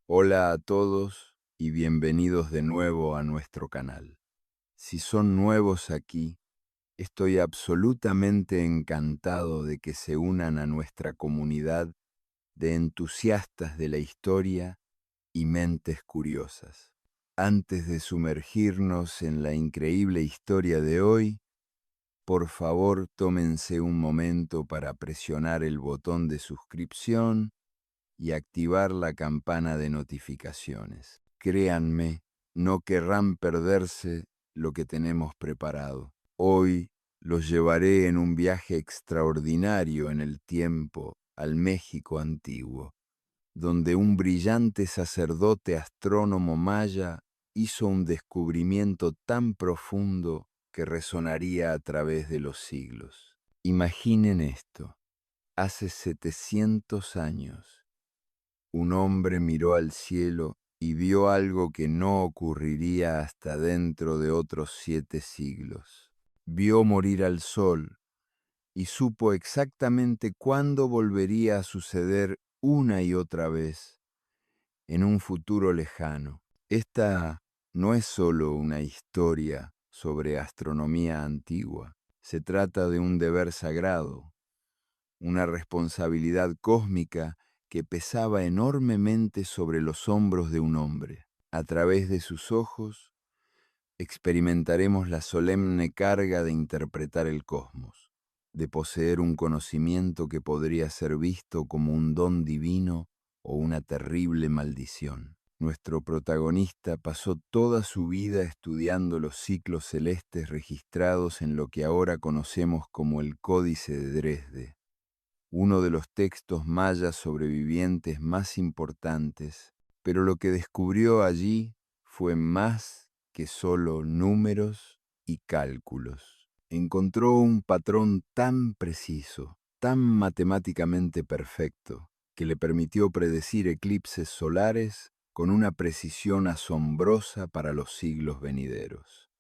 Hola a todos y bienvenidos de nuevo a nuestro canal. Si son nuevos aquí, estoy absolutamente encantado de que se unan a nuestra comunidad de entusiastas de la historia y mentes curiosas. Antes de sumergirnos en la increíble historia de hoy, por favor tómense un momento para presionar el botón de suscripción y activar la campana de notificaciones. Créanme, no querrán perderse lo que tenemos preparado. Hoy los llevaré en un viaje extraordinario en el tiempo al México antiguo, donde un brillante sacerdote astrónomo maya hizo un descubrimiento tan profundo que resonaría a través de los siglos. Imaginen esto, hace 700 años, un hombre miró al cielo y vio algo que no ocurriría hasta dentro de otros 7 siglos. Vio morir al sol y supo exactamente cuándo volvería a suceder una y otra vez en un futuro lejano. Esta no es solo una historia sobre astronomía antigua, se trata de un deber sagrado, una responsabilidad cósmica que pesaba enormemente sobre los hombros de un hombre. A través de sus ojos experimentaremos la solemne carga de interpretar el cosmos, de poseer un conocimiento que podría ser visto como un don divino o una terrible maldición. Nuestro protagonista pasó toda su vida estudiando los ciclos celestes registrados en lo que ahora conocemos como el Códice de Dresde, uno de los textos mayas sobrevivientes más importantes, pero lo que descubrió allí fue más que solo números y cálculos. Encontró un patrón tan preciso, tan matemáticamente perfecto, que le permitió predecir eclipses solares con una precisión asombrosa para los siglos venideros.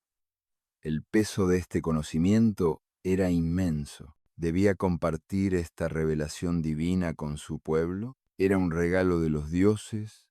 El peso de este conocimiento era inmenso. ¿Debía compartir esta revelación divina con su pueblo? ¿Era un regalo de los dioses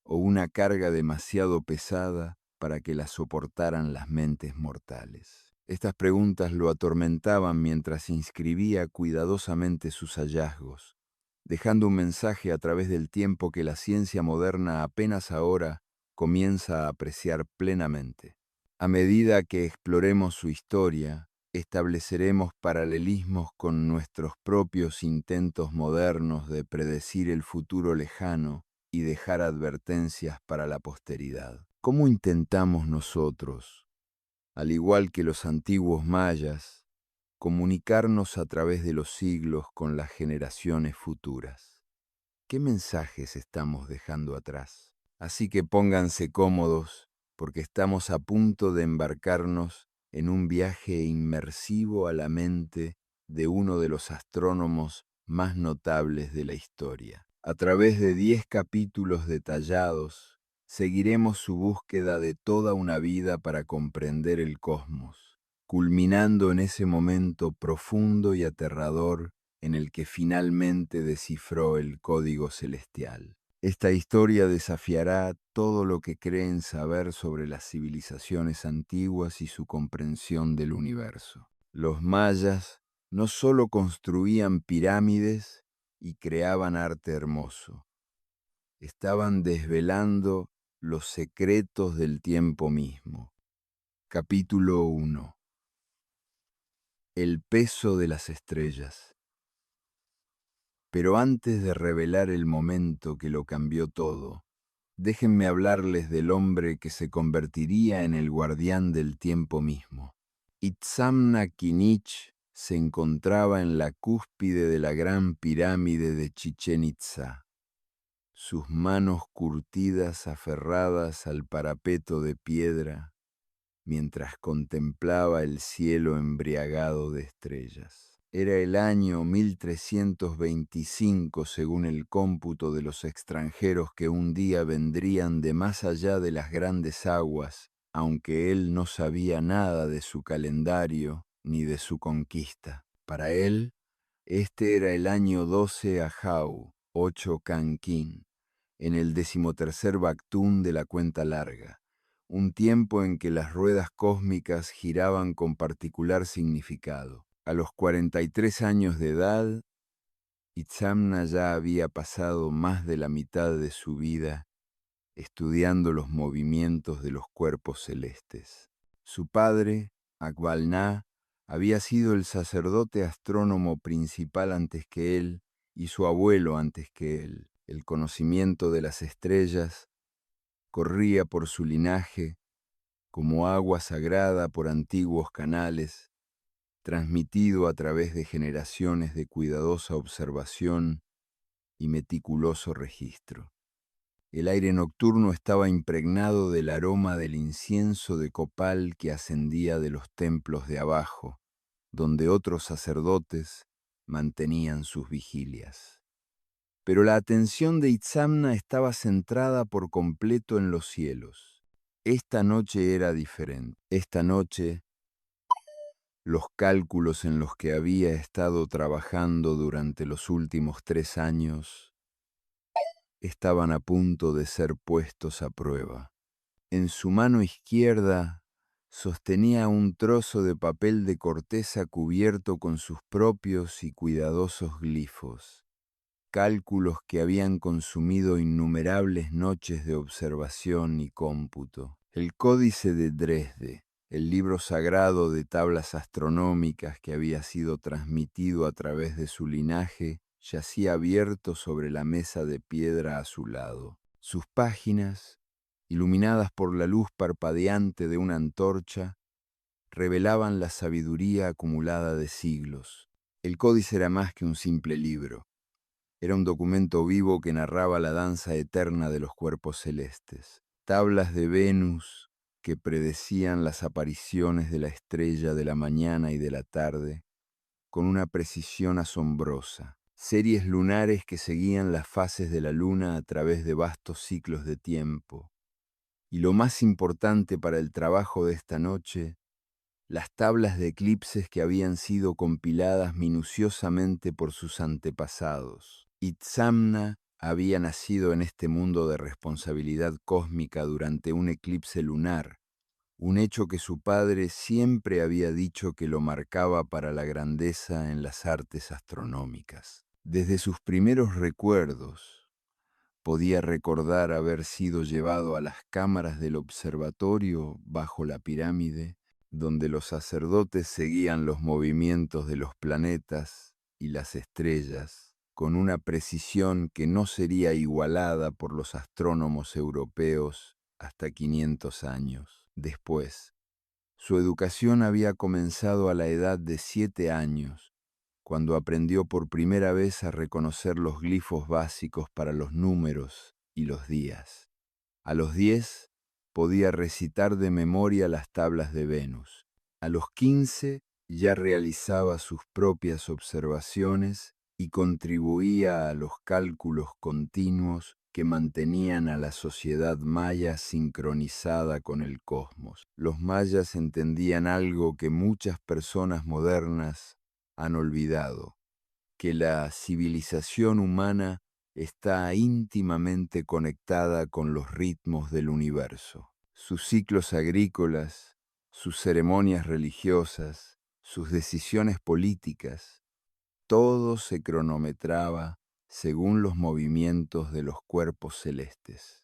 o una carga demasiado pesada para que la soportaran las mentes mortales? Estas preguntas lo atormentaban mientras inscribía cuidadosamente sus hallazgos, dejando un mensaje a través del tiempo que la ciencia moderna apenas ahora comienza a apreciar plenamente. A medida que exploremos su historia, estableceremos paralelismos con nuestros propios intentos modernos de predecir el futuro lejano y dejar advertencias para la posteridad. ¿Cómo intentamos nosotros, al igual que los antiguos mayas, comunicarnos a través de los siglos con las generaciones futuras? ¿Qué mensajes estamos dejando atrás? Así que pónganse cómodos, porque estamos a punto de embarcarnos en un viaje inmersivo a la mente de uno de los astrónomos más notables de la historia. A través de 10 capítulos detallados, seguiremos su búsqueda de toda una vida para comprender el cosmos, culminando en ese momento profundo y aterrador en el que finalmente descifró el código celestial. Esta historia desafiará todo lo que creen saber sobre las civilizaciones antiguas y su comprensión del universo. Los mayas no solo construían pirámides y creaban arte hermoso, estaban desvelando los secretos del tiempo mismo. Capítulo 1. El peso de las estrellas. Pero antes de revelar el momento que lo cambió todo, déjenme hablarles del hombre que se convertiría en el guardián del tiempo mismo. Itzamna Kinich se encontraba en la cúspide de la gran pirámide de Chichén Itzá, sus manos curtidas aferradas al parapeto de piedra, mientras contemplaba el cielo embriagado de estrellas. Era el año 1325 según el cómputo de los extranjeros que un día vendrían de más allá de las grandes aguas, aunque él no sabía nada de su calendario ni de su conquista. Para él, este era el año 12 Ajau, 8 Canquín, en el 13.º Bactún de la cuenta larga, un tiempo en que las ruedas cósmicas giraban con particular significado. A los 43 años de edad, Itzamna ya había pasado más de la mitad de su vida estudiando los movimientos de los cuerpos celestes. Su padre, Akbalná, había sido el sacerdote astrónomo principal antes que él y su abuelo antes que él. El conocimiento de las estrellas corría por su linaje como agua sagrada por antiguos canales, transmitido a través de generaciones de cuidadosa observación y meticuloso registro. El aire nocturno estaba impregnado del aroma del incienso de copal que ascendía de los templos de abajo, donde otros sacerdotes mantenían sus vigilias. Pero la atención de Itzamna estaba centrada por completo en los cielos. Esta noche era diferente. Esta noche, los cálculos en los que había estado trabajando durante los últimos 3 años estaban a punto de ser puestos a prueba. En su mano izquierda sostenía un trozo de papel de corteza cubierto con sus propios y cuidadosos glifos, cálculos que habían consumido innumerables noches de observación y cómputo. El Códice de Dresde, el libro sagrado de tablas astronómicas que había sido transmitido a través de su linaje, yacía abierto sobre la mesa de piedra a su lado. Sus páginas, iluminadas por la luz parpadeante de una antorcha, revelaban la sabiduría acumulada de siglos. El códice era más que un simple libro. Era un documento vivo que narraba la danza eterna de los cuerpos celestes. Tablas de Venus que predecían las apariciones de la estrella de la mañana y de la tarde con una precisión asombrosa. Series lunares que seguían las fases de la luna a través de vastos ciclos de tiempo. Y lo más importante para el trabajo de esta noche, las tablas de eclipses que habían sido compiladas minuciosamente por sus antepasados. Itzamna había nacido en este mundo de responsabilidad cósmica durante un eclipse lunar, un hecho que su padre siempre había dicho que lo marcaba para la grandeza en las artes astronómicas. Desde sus primeros recuerdos, podía recordar haber sido llevado a las cámaras del observatorio bajo la pirámide, donde los sacerdotes seguían los movimientos de los planetas y las estrellas con una precisión que no sería igualada por los astrónomos europeos hasta 500 años después. Su educación había comenzado a la edad de 7 años, cuando aprendió por primera vez a reconocer los glifos básicos para los números y los días. A los 10 podía recitar de memoria las tablas de Venus. A los 15 ya realizaba sus propias observaciones y contribuía a los cálculos continuos que mantenían a la sociedad maya sincronizada con el cosmos. Los mayas entendían algo que muchas personas modernas han olvidado, que la civilización humana está íntimamente conectada con los ritmos del universo. Sus ciclos agrícolas, sus ceremonias religiosas, sus decisiones políticas, todo se cronometraba según los movimientos de los cuerpos celestes.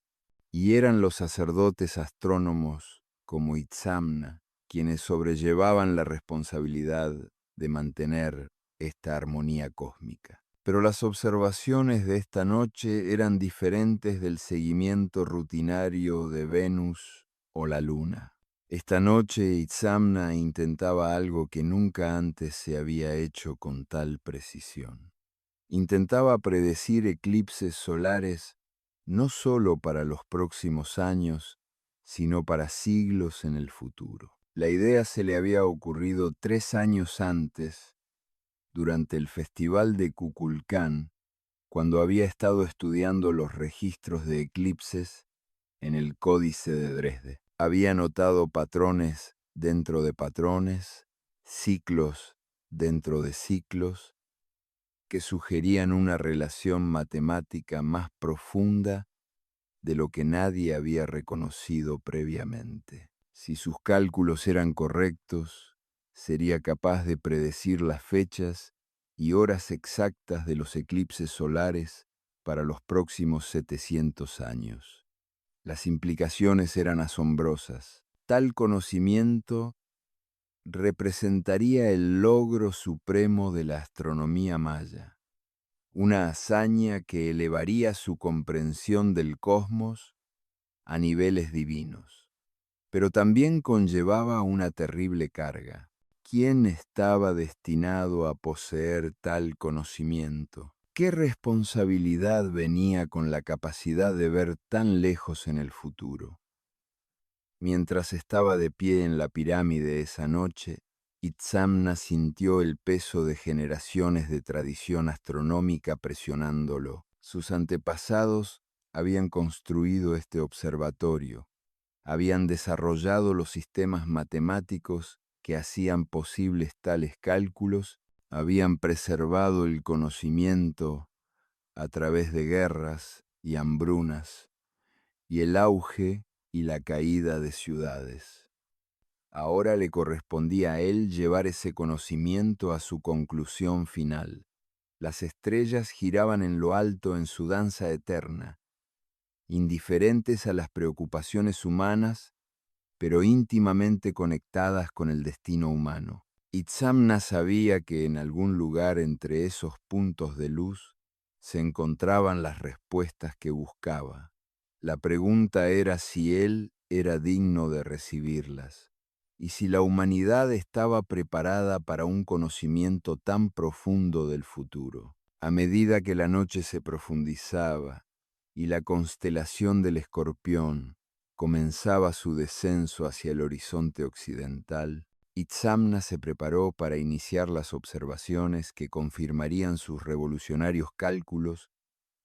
Y eran los sacerdotes astrónomos como Itzamna quienes sobrellevaban la responsabilidad de mantener esta armonía cósmica. Pero las observaciones de esta noche eran diferentes del seguimiento rutinario de Venus o la Luna. Esta noche Itzamna intentaba algo que nunca antes se había hecho con tal precisión. Intentaba predecir eclipses solares no solo para los próximos años, sino para siglos en el futuro. La idea se le había ocurrido 3 años antes, durante el Festival de Kukulcán, cuando había estado estudiando los registros de eclipses en el Códice de Dresde. Había notado patrones dentro de patrones, ciclos dentro de ciclos, que sugerían una relación matemática más profunda de lo que nadie había reconocido previamente. Si sus cálculos eran correctos, sería capaz de predecir las fechas y horas exactas de los eclipses solares para los próximos 700 años. Las implicaciones eran asombrosas. Tal conocimiento representaría el logro supremo de la astronomía maya, una hazaña que elevaría su comprensión del cosmos a niveles divinos. Pero también conllevaba una terrible carga. ¿Quién estaba destinado a poseer tal conocimiento? ¿Qué responsabilidad venía con la capacidad de ver tan lejos en el futuro? Mientras estaba de pie en la pirámide esa noche, Itzamna sintió el peso de generaciones de tradición astronómica presionándolo. Sus antepasados habían construido este observatorio, habían desarrollado los sistemas matemáticos que hacían posibles tales cálculos, habían preservado el conocimiento a través de guerras y hambrunas, y el auge y la caída de ciudades. Ahora le correspondía a él llevar ese conocimiento a su conclusión final. Las estrellas giraban en lo alto en su danza eterna, indiferentes a las preocupaciones humanas, pero íntimamente conectadas con el destino humano. Itzamna sabía que en algún lugar entre esos puntos de luz se encontraban las respuestas que buscaba. La pregunta era si él era digno de recibirlas, y si la humanidad estaba preparada para un conocimiento tan profundo del futuro. A medida que la noche se profundizaba y la constelación del Escorpión comenzaba su descenso hacia el horizonte occidental, Itzamna se preparó para iniciar las observaciones que confirmarían sus revolucionarios cálculos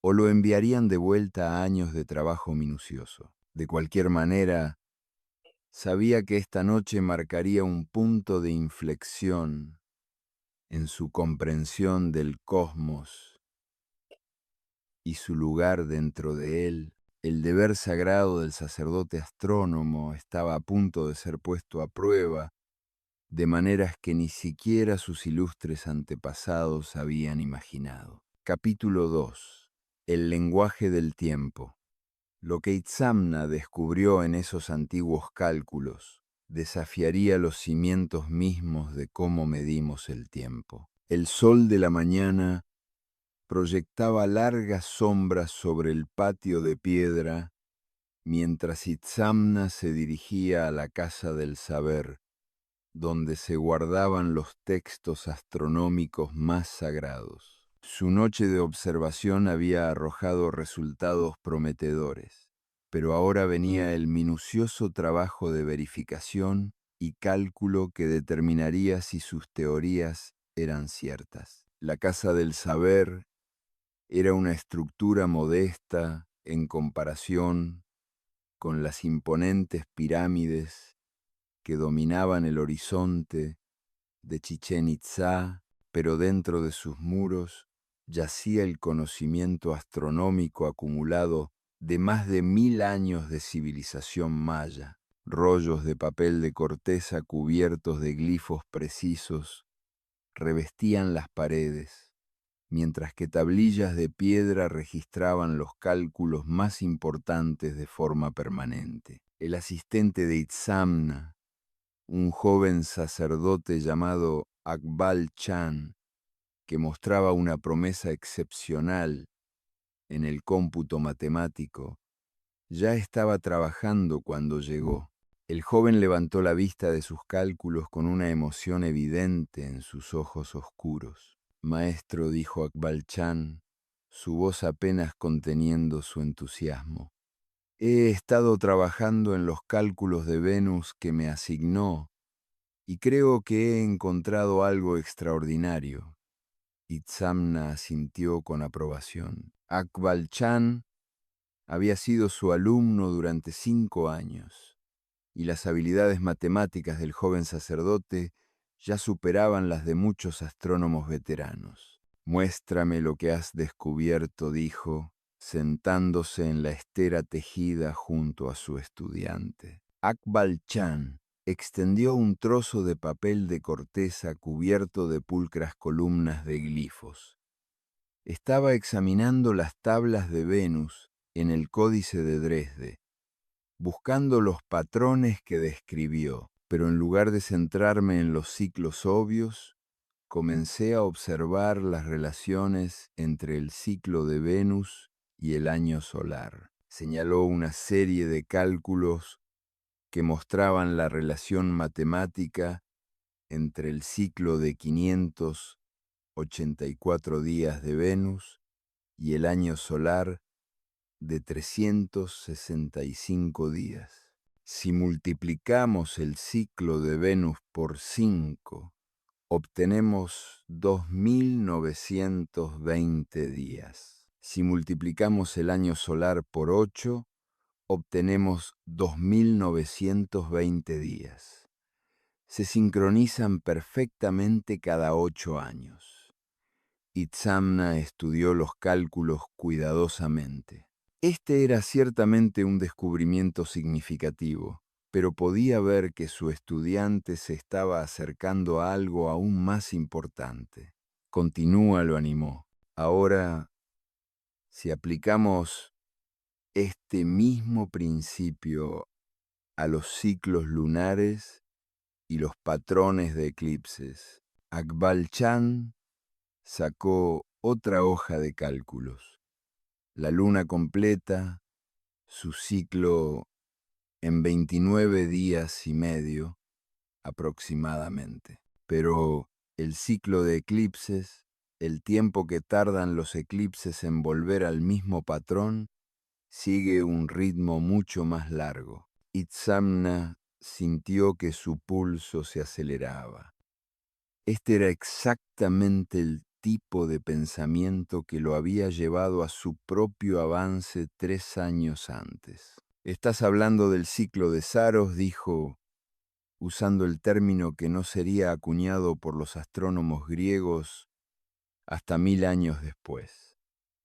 o lo enviarían de vuelta a años de trabajo minucioso. De cualquier manera, sabía que esta noche marcaría un punto de inflexión en su comprensión del cosmos y su lugar dentro de él. El deber sagrado del sacerdote astrónomo estaba a punto de ser puesto a prueba, de maneras que ni siquiera sus ilustres antepasados habían imaginado. Capítulo 2. El lenguaje del tiempo. Lo que Itzamna descubrió en esos antiguos cálculos desafiaría los cimientos mismos de cómo medimos el tiempo. El sol de la mañana proyectaba largas sombras sobre el patio de piedra mientras Itzamna se dirigía a la casa del saber, donde se guardaban los textos astronómicos más sagrados. Su noche de observación había arrojado resultados prometedores, pero ahora venía el minucioso trabajo de verificación y cálculo que determinaría si sus teorías eran ciertas. La casa del saber era una estructura modesta en comparación con las imponentes pirámides que dominaban el horizonte de Chichén Itzá, pero dentro de sus muros yacía el conocimiento astronómico acumulado de más de 1000 años de civilización maya. Rollos de papel de corteza cubiertos de glifos precisos revestían las paredes, mientras que tablillas de piedra registraban los cálculos más importantes de forma permanente. El asistente de Itzamna, un joven sacerdote llamado Akbal Chan, que mostraba una promesa excepcional en el cómputo matemático, ya estaba trabajando cuando llegó. El joven levantó la vista de sus cálculos con una emoción evidente en sus ojos oscuros. Maestro, dijo Akbal Chan, su voz apenas conteniendo su entusiasmo. He estado trabajando en los cálculos de Venus que me asignó y creo que he encontrado algo extraordinario. Itzamna asintió con aprobación. Akbal Chan había sido su alumno durante 5 años, y las habilidades matemáticas del joven sacerdote ya superaban las de muchos astrónomos veteranos. Muéstrame lo que has descubierto, dijo, sentándose en la estera tejida junto a su estudiante. Akbal Chan extendió un trozo de papel de corteza cubierto de pulcras columnas de glifos. Estaba examinando las tablas de Venus en el Códice de Dresde, buscando los patrones que describió, pero en lugar de centrarme en los ciclos obvios, comencé a observar las relaciones entre el ciclo de Venus y el año solar. Señaló una serie de cálculos que mostraban la relación matemática entre el ciclo de 584 días de Venus y el año solar de 365 días. Si multiplicamos el ciclo de Venus por 5, obtenemos 2920 días. Si multiplicamos el año solar por 8, obtenemos 2920 días. Se sincronizan perfectamente cada 8 años. Itzamna estudió los cálculos cuidadosamente. Este era ciertamente un descubrimiento significativo, pero podía ver que su estudiante se estaba acercando a algo aún más importante. Continúa, lo animó. Ahora, si aplicamos este mismo principio a los ciclos lunares y los patrones de eclipses, Akbal Chan sacó otra hoja de cálculos. La luna completa su ciclo en 29 días y medio aproximadamente. Pero el ciclo de eclipses, el tiempo que tardan los eclipses en volver al mismo patrón, sigue un ritmo mucho más largo. Itzamna sintió que su pulso se aceleraba. Este era exactamente el tipo de pensamiento que lo había llevado a su propio avance 3 años antes. «Estás hablando del ciclo de Saros», dijo, usando el término que no sería acuñado por los astrónomos griegos hasta 1000 años después,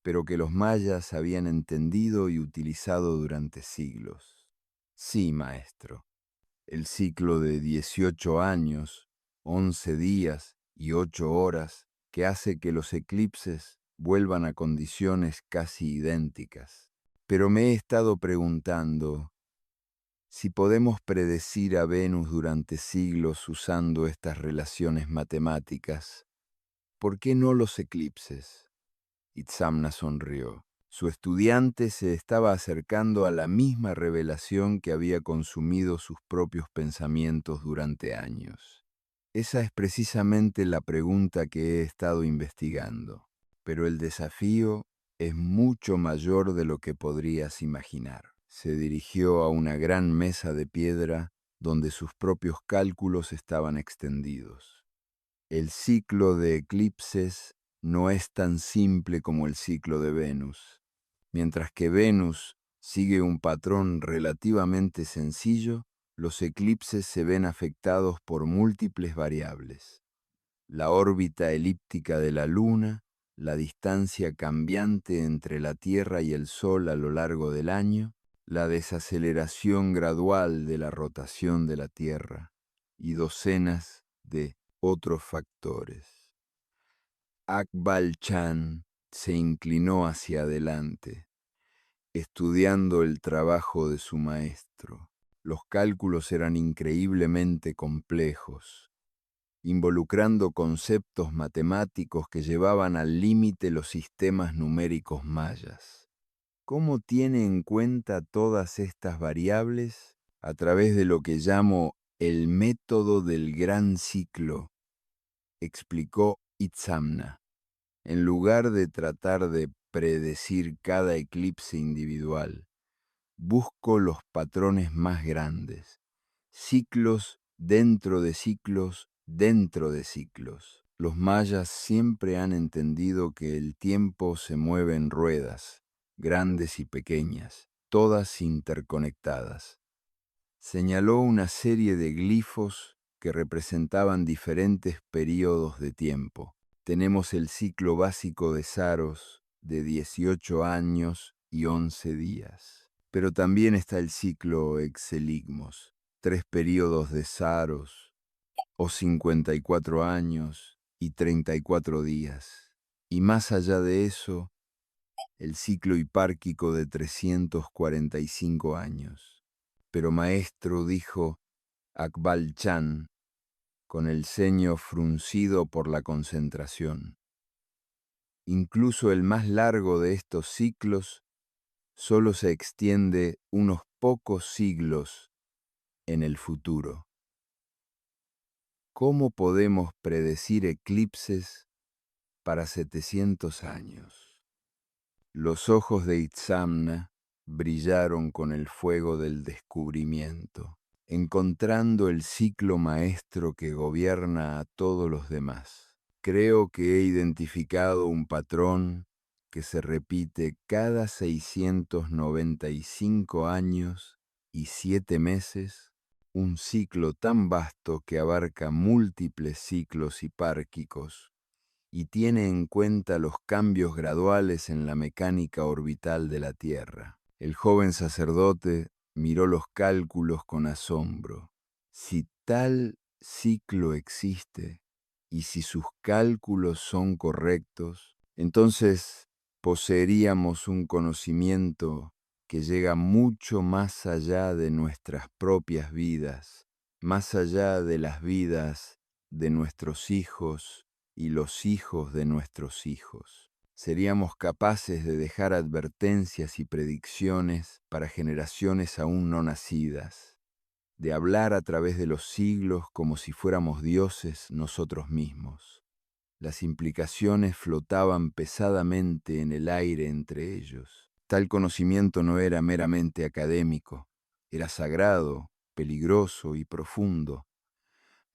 pero que los mayas habían entendido y utilizado durante siglos. «Sí, maestro, el ciclo de 18 años, 11 días y 8 horas que hace que los eclipses vuelvan a condiciones casi idénticas. Pero me he estado preguntando si podemos predecir a Venus durante siglos usando estas relaciones matemáticas. ¿Por qué no los eclipses?» Itzamna sonrió. Su estudiante se estaba acercando a la misma revelación que había consumido sus propios pensamientos durante años. Esa es precisamente la pregunta que he estado investigando, pero el desafío es mucho mayor de lo que podrías imaginar. Se dirigió a una gran mesa de piedra donde sus propios cálculos estaban extendidos. El ciclo de eclipses no es tan simple como el ciclo de Venus. Mientras que Venus sigue un patrón relativamente sencillo, los eclipses se ven afectados por múltiples variables. La órbita elíptica de la Luna, la distancia cambiante entre la Tierra y el Sol a lo largo del año, la desaceleración gradual de la rotación de la Tierra y docenas de otros factores. Akbal Chan se inclinó hacia adelante, estudiando el trabajo de su maestro. Los cálculos eran increíblemente complejos, involucrando conceptos matemáticos que llevaban al límite los sistemas numéricos mayas. ¿Cómo tiene en cuenta todas estas variables? A través de lo que llamo el método del gran ciclo, explicó Itzamna. En lugar de tratar de predecir cada eclipse individual, busco los patrones más grandes, ciclos dentro de ciclos dentro de ciclos. Los mayas siempre han entendido que el tiempo se mueve en ruedas, grandes y pequeñas, todas interconectadas. Señaló una serie de glifos que representaban diferentes períodos de tiempo. Tenemos el ciclo básico de Saros, de 18 años y 11 días. Pero también está el ciclo exeligmos, 3 períodos de Saros, o 54 años y 34 días. Y más allá de eso, el ciclo hipárquico de 345 años. Pero maestro, dijo Akbal Chan, con el ceño fruncido por la concentración, incluso el más largo de estos ciclos solo se extiende unos pocos siglos en el futuro. ¿Cómo podemos predecir eclipses para 700 años? Los ojos de Itzamna brillaron con el fuego del descubrimiento, encontrando el ciclo maestro que gobierna a todos los demás. Creo que he identificado un patrón que se repite cada 695 años y 7 meses, un ciclo tan vasto que abarca múltiples ciclos hipárquicos y tiene en cuenta los cambios graduales en la mecánica orbital de la Tierra. El joven sacerdote miró los cálculos con asombro. Si tal ciclo existe y si sus cálculos son correctos, entonces poseeríamos un conocimiento que llega mucho más allá de nuestras propias vidas, más allá de las vidas de nuestros hijos y los hijos de nuestros hijos. Seríamos capaces de dejar advertencias y predicciones para generaciones aún no nacidas, de hablar a través de los siglos como si fuéramos dioses nosotros mismos. Las implicaciones flotaban pesadamente en el aire entre ellos. Tal conocimiento no era meramente académico, era sagrado, peligroso y profundo,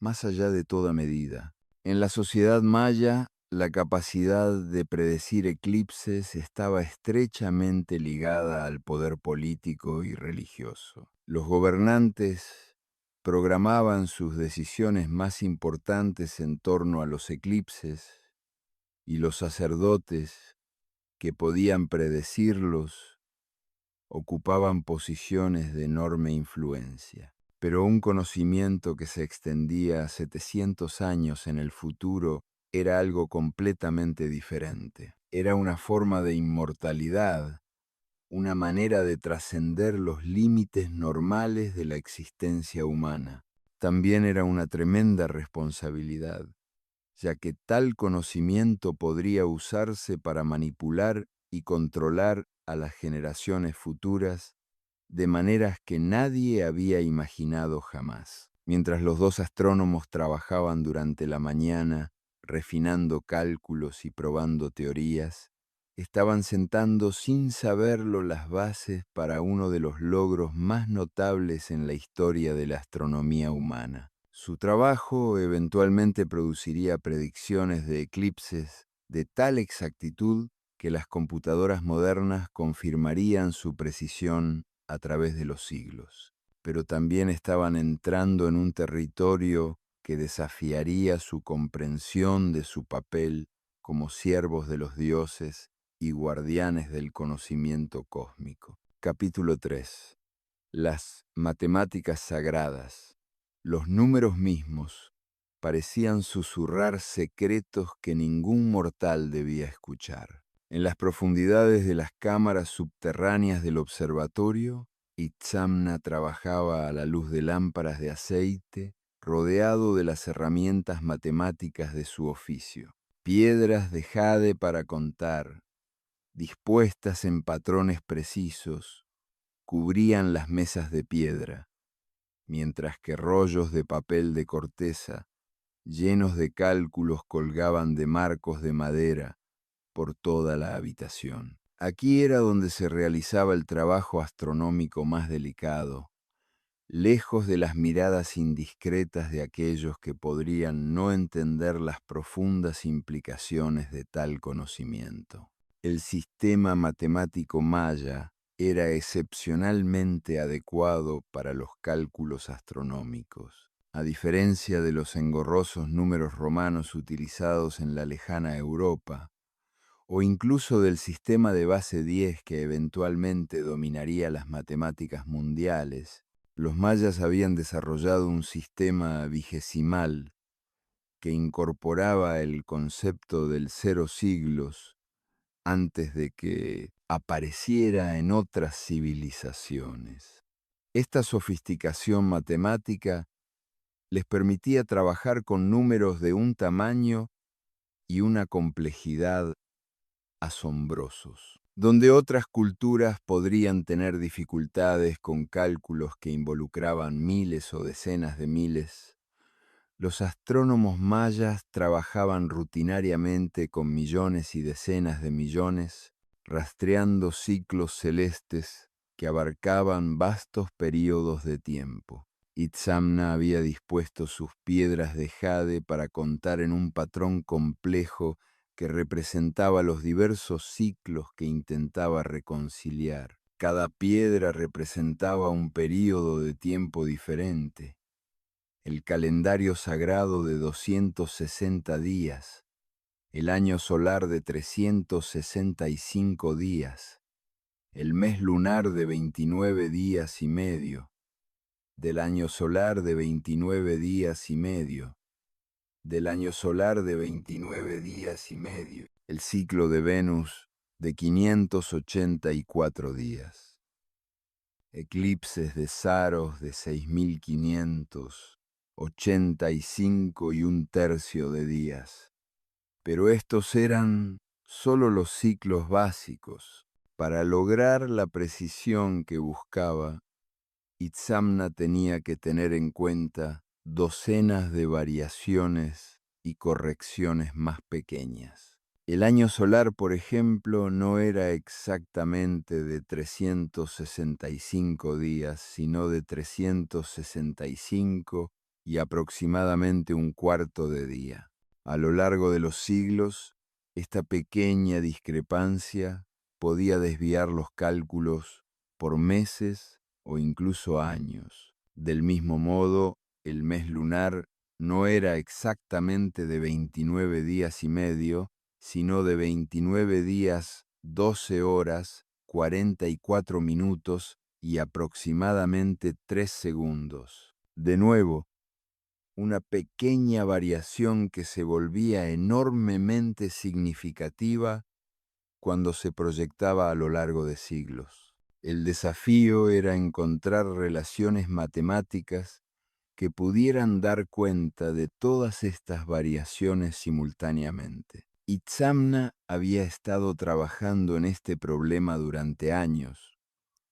más allá de toda medida. En la sociedad maya, la capacidad de predecir eclipses estaba estrechamente ligada al poder político y religioso. Los gobernantes programaban sus decisiones más importantes en torno a los eclipses y los sacerdotes, que podían predecirlos, ocupaban posiciones de enorme influencia. Pero un conocimiento que se extendía 700 años en el futuro era algo completamente diferente. Era una forma de inmortalidad, una manera de trascender los límites normales de la existencia humana. También era una tremenda responsabilidad, ya que tal conocimiento podría usarse para manipular y controlar a las generaciones futuras de maneras que nadie había imaginado jamás. Mientras los dos astrónomos trabajaban durante la mañana, refinando cálculos y probando teorías, estaban sentando sin saberlo las bases para uno de los logros más notables en la historia de la astronomía humana. Su trabajo eventualmente produciría predicciones de eclipses de tal exactitud que las computadoras modernas confirmarían su precisión a través de los siglos. Pero también estaban entrando en un territorio que desafiaría su comprensión de su papel como siervos de los dioses y guardianes del conocimiento cósmico. Capítulo 3. Las matemáticas sagradas. Los números mismos parecían susurrar secretos que ningún mortal debía escuchar. En las profundidades de las cámaras subterráneas del observatorio, Itzamna trabajaba a la luz de lámparas de aceite, rodeado de las herramientas matemáticas de su oficio. Piedras de jade para contar, dispuestas en patrones precisos, cubrían las mesas de piedra, mientras que rollos de papel de corteza, llenos de cálculos, colgaban de marcos de madera por toda la habitación. Aquí era donde se realizaba el trabajo astronómico más delicado, lejos de las miradas indiscretas de aquellos que podrían no entender las profundas implicaciones de tal conocimiento. El sistema matemático maya era excepcionalmente adecuado para los cálculos astronómicos. A diferencia de los engorrosos números romanos utilizados en la lejana Europa, o incluso del sistema de base 10 que eventualmente dominaría las matemáticas mundiales, los mayas habían desarrollado un sistema vigesimal que incorporaba el concepto del 0 siglos antes de que apareciera en otras civilizaciones. Esta sofisticación matemática les permitía trabajar con números de un tamaño y una complejidad asombrosos. Donde otras culturas podrían tener dificultades con cálculos que involucraban miles o decenas de miles, los astrónomos mayas trabajaban rutinariamente con millones y decenas de millones, rastreando ciclos celestes que abarcaban vastos períodos de tiempo. Itzamna había dispuesto sus piedras de jade para contar en un patrón complejo que representaba los diversos ciclos que intentaba reconciliar. Cada piedra representaba un período de tiempo diferente. El calendario sagrado de 260 días, el año solar de 365 días, el mes lunar de 29 días y medio, del año solar de 29 días y medio, del año solar de 29 días y medio, el ciclo de Venus de 584 días, eclipses de Saros de 6585 y un tercio de días. Pero estos eran solo los ciclos básicos. Para lograr la precisión que buscaba, Itzamna tenía que tener en cuenta docenas de variaciones y correcciones más pequeñas. El año solar, por ejemplo, no era exactamente de 365 días, sino de 365 y aproximadamente un cuarto de día. A lo largo de los siglos, esta pequeña discrepancia podía desviar los cálculos por meses o incluso años. Del mismo modo, el mes lunar no era exactamente de 29 días y medio, sino de 29 días, 12 horas, 44 minutos y aproximadamente 3 segundos. De nuevo, una pequeña variación que se volvía enormemente significativa cuando se proyectaba a lo largo de siglos. El desafío era encontrar relaciones matemáticas que pudieran dar cuenta de todas estas variaciones simultáneamente. Itzamna había estado trabajando en este problema durante años,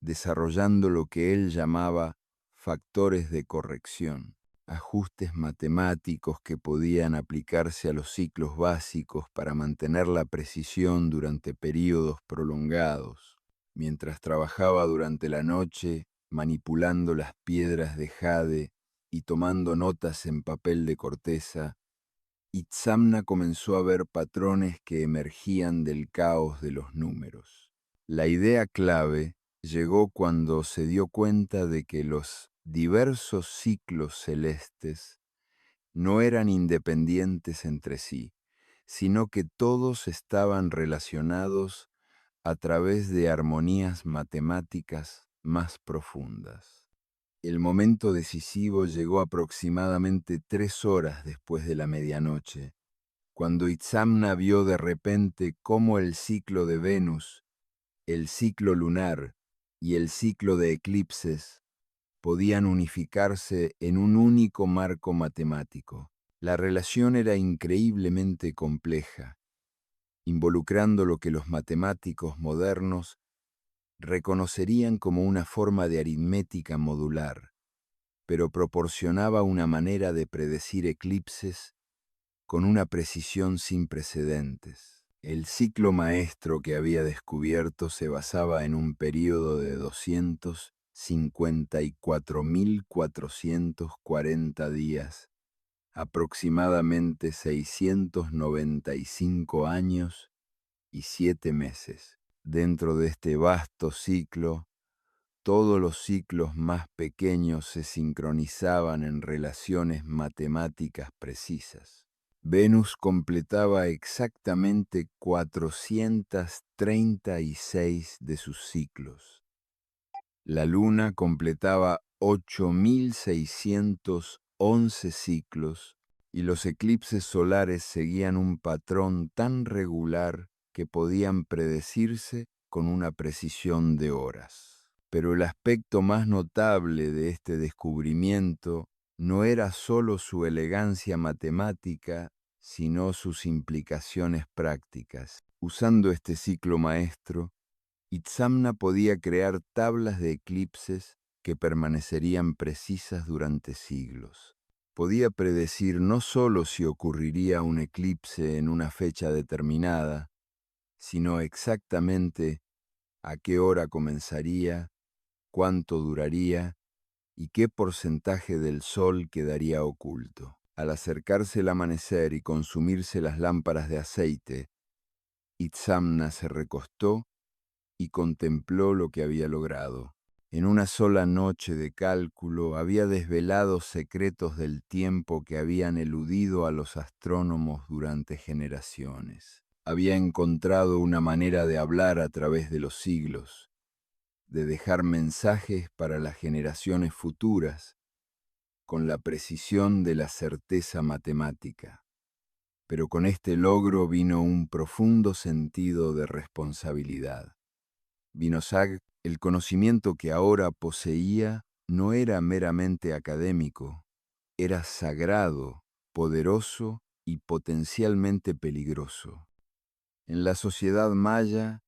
desarrollando lo que él llamaba factores de corrección, ajustes matemáticos que podían aplicarse a los ciclos básicos para mantener la precisión durante períodos prolongados. Mientras trabajaba durante la noche, manipulando las piedras de jade y tomando notas en papel de corteza, Itzamna comenzó a ver patrones que emergían del caos de los números. La idea clave llegó cuando se dio cuenta de que los diversos ciclos celestes no eran independientes entre sí, sino que todos estaban relacionados a través de armonías matemáticas más profundas. El momento decisivo llegó aproximadamente 3 horas después de la medianoche, cuando Itzamna vio de repente cómo el ciclo de Venus, el ciclo lunar y el ciclo de eclipses podían unificarse en un único marco matemático. La relación era increíblemente compleja, involucrando lo que los matemáticos modernos reconocerían como una forma de aritmética modular, pero proporcionaba una manera de predecir eclipses con una precisión sin precedentes. El ciclo maestro que había descubierto se basaba en un período de 254.440 días, aproximadamente 695 años y 7 meses. Dentro de este vasto ciclo, todos los ciclos más pequeños se sincronizaban en relaciones matemáticas precisas. Venus completaba exactamente 436 de sus ciclos. La Luna completaba 8611 ciclos y los eclipses solares seguían un patrón tan regular que podían predecirse con una precisión de horas. Pero el aspecto más notable de este descubrimiento no era sólo su elegancia matemática, sino sus implicaciones prácticas. Usando este ciclo maestro, Itzamna podía crear tablas de eclipses que permanecerían precisas durante siglos. Podía predecir no sólo si ocurriría un eclipse en una fecha determinada, sino exactamente a qué hora comenzaría, cuánto duraría y qué porcentaje del sol quedaría oculto. Al acercarse el amanecer y consumirse las lámparas de aceite, Itzamna se recostó y contempló lo que había logrado. En una sola noche de cálculo había desvelado secretos del tiempo que habían eludido a los astrónomos durante generaciones. Había encontrado una manera de hablar a través de los siglos, de dejar mensajes para las generaciones futuras, con la precisión de la certeza matemática. Pero con este logro vino un profundo sentido de responsabilidad. Vinosag, el conocimiento que ahora poseía, no era meramente académico, era sagrado, poderoso y potencialmente peligroso. En la sociedad maya,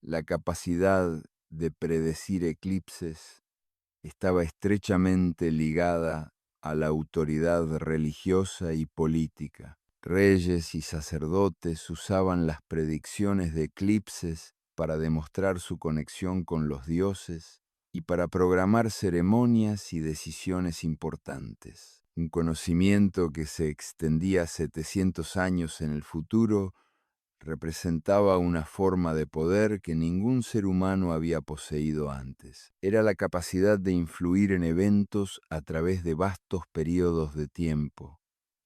la capacidad de predecir eclipses estaba estrechamente ligada a la autoridad religiosa y política. Reyes y sacerdotes usaban las predicciones de eclipses para demostrar su conexión con los dioses y para programar ceremonias y decisiones importantes. Un conocimiento que se extendía 700 años en el futuro representaba una forma de poder que ningún ser humano había poseído antes. Era la capacidad de influir en eventos a través de vastos periodos de tiempo,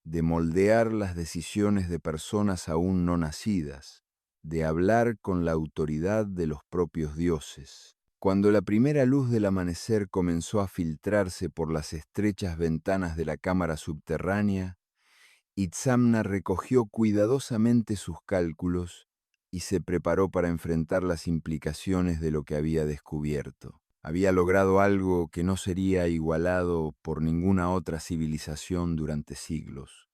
de moldear las decisiones de personas aún no nacidas, de hablar con la autoridad de los propios dioses. Cuando la primera luz del amanecer comenzó a filtrarse por las estrechas ventanas de la cámara subterránea, Itzamna recogió cuidadosamente sus cálculos y se preparó para enfrentar las implicaciones de lo que había descubierto. Había logrado algo que no sería igualado por ninguna otra civilización durante siglos,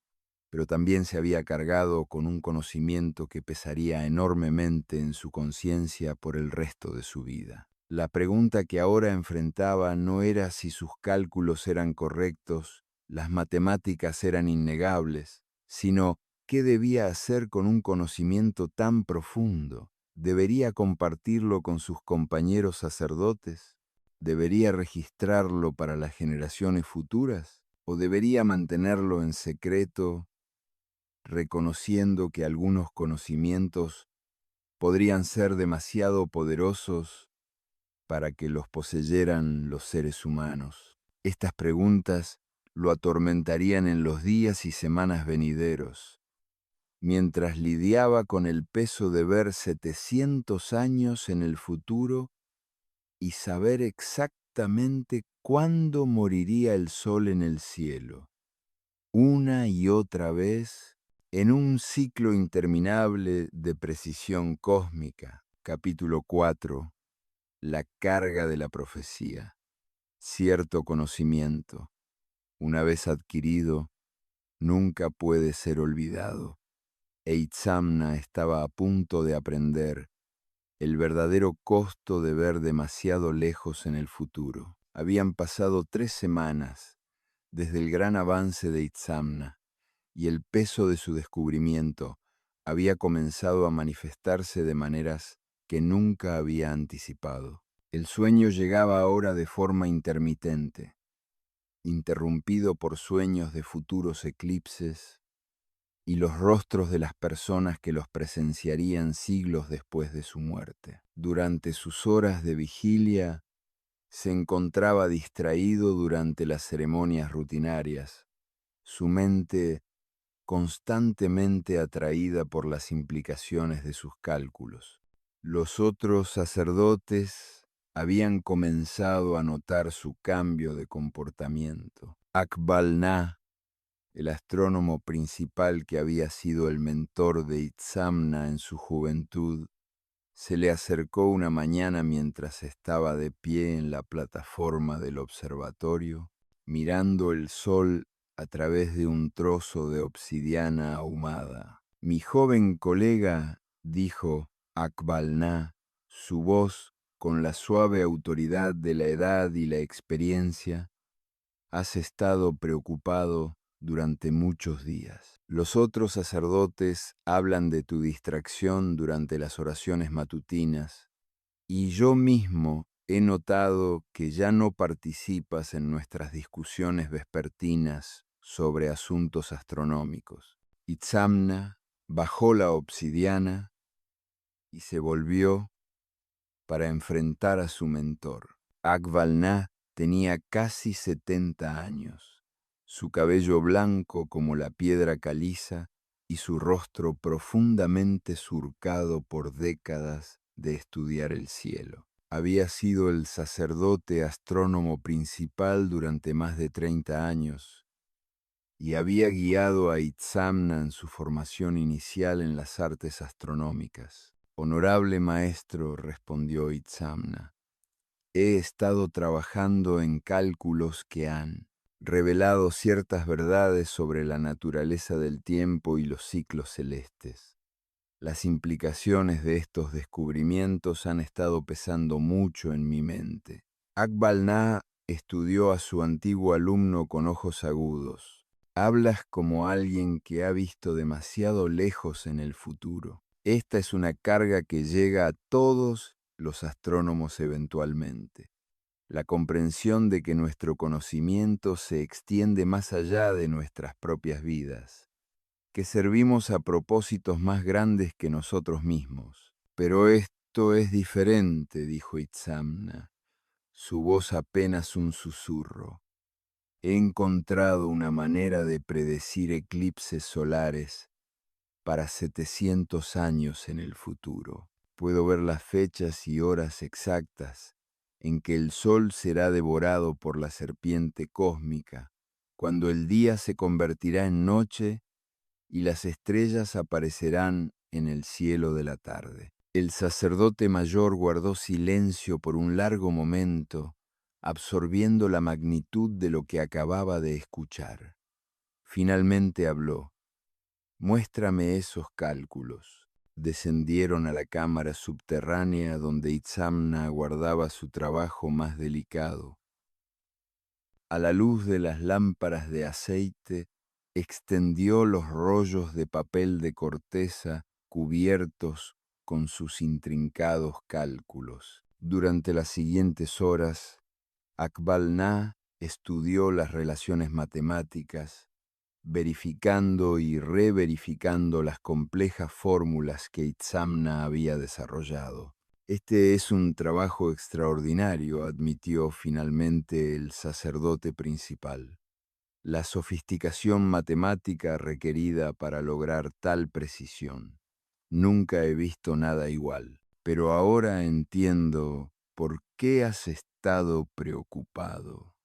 pero también se había cargado con un conocimiento que pesaría enormemente en su conciencia por el resto de su vida. La pregunta que ahora enfrentaba no era si sus cálculos eran correctos, las matemáticas eran innegables, sino qué debía hacer con un conocimiento tan profundo. ¿Debería compartirlo con sus compañeros sacerdotes? ¿Debería registrarlo para las generaciones futuras? ¿O debería mantenerlo en secreto, reconociendo que algunos conocimientos podrían ser demasiado poderosos para que los poseyeran los seres humanos? Estas preguntas lo atormentarían en los días y semanas venideros, mientras lidiaba con el peso de ver 700 años en el futuro y saber exactamente cuándo moriría el sol en el cielo. Una y otra vez, en un ciclo interminable de precisión cósmica. Capítulo 4. La carga de la profecía. Cierto conocimiento, una vez adquirido, nunca puede ser olvidado. E Itzamna estaba a punto de aprender el verdadero costo de ver demasiado lejos en el futuro. Habían pasado 3 semanas desde el gran avance de Itzamna, y el peso de su descubrimiento había comenzado a manifestarse de maneras que nunca había anticipado. El sueño llegaba ahora de forma intermitente, interrumpido por sueños de futuros eclipses y los rostros de las personas que los presenciarían siglos después de su muerte. Durante sus horas de vigilia, se encontraba distraído durante las ceremonias rutinarias. Su mente constantemente atraída por las implicaciones de sus cálculos. Los otros sacerdotes habían comenzado a notar su cambio de comportamiento. Akbalná, el astrónomo principal que había sido el mentor de Itzamna en su juventud, se le acercó una mañana mientras estaba de pie en la plataforma del observatorio, mirando el sol a través de un trozo de obsidiana ahumada. Mi joven colega, dijo Akbalná, su voz con la suave autoridad de la edad y la experiencia, has estado preocupado durante muchos días. Los otros sacerdotes hablan de tu distracción durante las oraciones matutinas, y yo mismo he notado que ya no participas en nuestras discusiones vespertinas sobre asuntos astronómicos. Itzamna bajó la obsidiana y se volvió para enfrentar a su mentor. Akbalná tenía casi 70 años, su cabello blanco como la piedra caliza y su rostro profundamente surcado por décadas de estudiar el cielo. Había sido el sacerdote astrónomo principal durante más de 30 años y había guiado a Itzamna en su formación inicial en las artes astronómicas. Honorable maestro, respondió Itzamna, he estado trabajando en cálculos que han revelado ciertas verdades sobre la naturaleza del tiempo y los ciclos celestes. Las implicaciones de estos descubrimientos han estado pesando mucho en mi mente. Akbalná estudió a su antiguo alumno con ojos agudos. Hablas como alguien que ha visto demasiado lejos en el futuro. Esta es una carga que llega a todos los astrónomos eventualmente. La comprensión de que nuestro conocimiento se extiende más allá de nuestras propias vidas, que servimos a propósitos más grandes que nosotros mismos. Pero esto es diferente, dijo Itzamna, su voz apenas un susurro. He encontrado una manera de predecir eclipses solares para 700 años en el futuro. Puedo ver las fechas y horas exactas en que el sol será devorado por la serpiente cósmica, cuando el día se convertirá en noche y las estrellas aparecerán en el cielo de la tarde. El sacerdote mayor guardó silencio por un largo momento, absorbiendo la magnitud de lo que acababa de escuchar. Finalmente habló. Muéstrame esos cálculos. Descendieron a la cámara subterránea donde Itzamna guardaba su trabajo más delicado. A la luz de las lámparas de aceite, extendió los rollos de papel de corteza cubiertos con sus intrincados cálculos. Durante las siguientes horas, Akbalná estudió las relaciones matemáticas, verificando y reverificando las complejas fórmulas que Itzamna había desarrollado. Este es un trabajo extraordinario, admitió finalmente el sacerdote principal. La sofisticación matemática requerida para lograr tal precisión. Nunca he visto nada igual, pero ahora entiendo por qué has estado preocupado.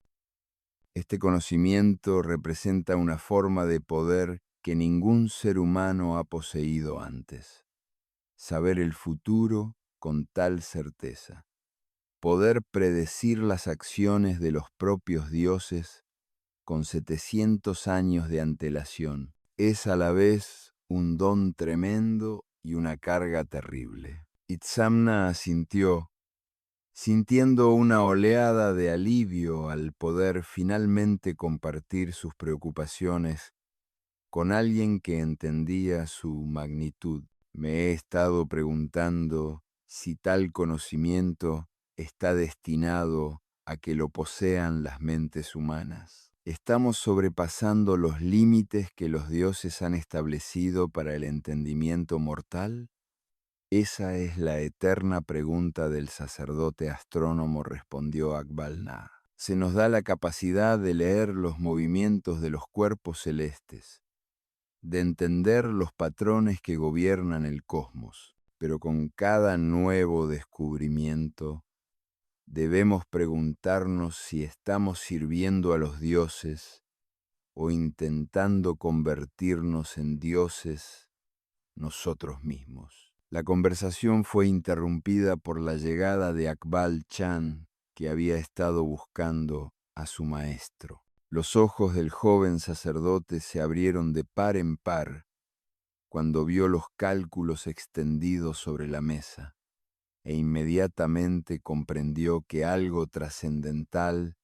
Este conocimiento representa una forma de poder que ningún ser humano ha poseído antes. Saber el futuro con tal certeza. Poder predecir las acciones de los propios dioses con 700 años de antelación. Es a la vez un don tremendo y una carga terrible. Itzamna asintió, sintiendo una oleada de alivio al poder finalmente compartir sus preocupaciones con alguien que entendía su magnitud. Me he estado preguntando si tal conocimiento está destinado a que lo posean las mentes humanas. ¿Estamos sobrepasando los límites que los dioses han establecido para el entendimiento mortal? Esa es la eterna pregunta del sacerdote astrónomo, respondió Akbalná. Se nos da la capacidad de leer los movimientos de los cuerpos celestes, de entender los patrones que gobiernan el cosmos. Pero con cada nuevo descubrimiento, debemos preguntarnos si estamos sirviendo a los dioses o intentando convertirnos en dioses nosotros mismos. La conversación fue interrumpida por la llegada de Akbal Chan, que había estado buscando a su maestro. Los ojos del joven sacerdote se abrieron de par en par cuando vio los cálculos extendidos sobre la mesa, e inmediatamente comprendió que algo trascendental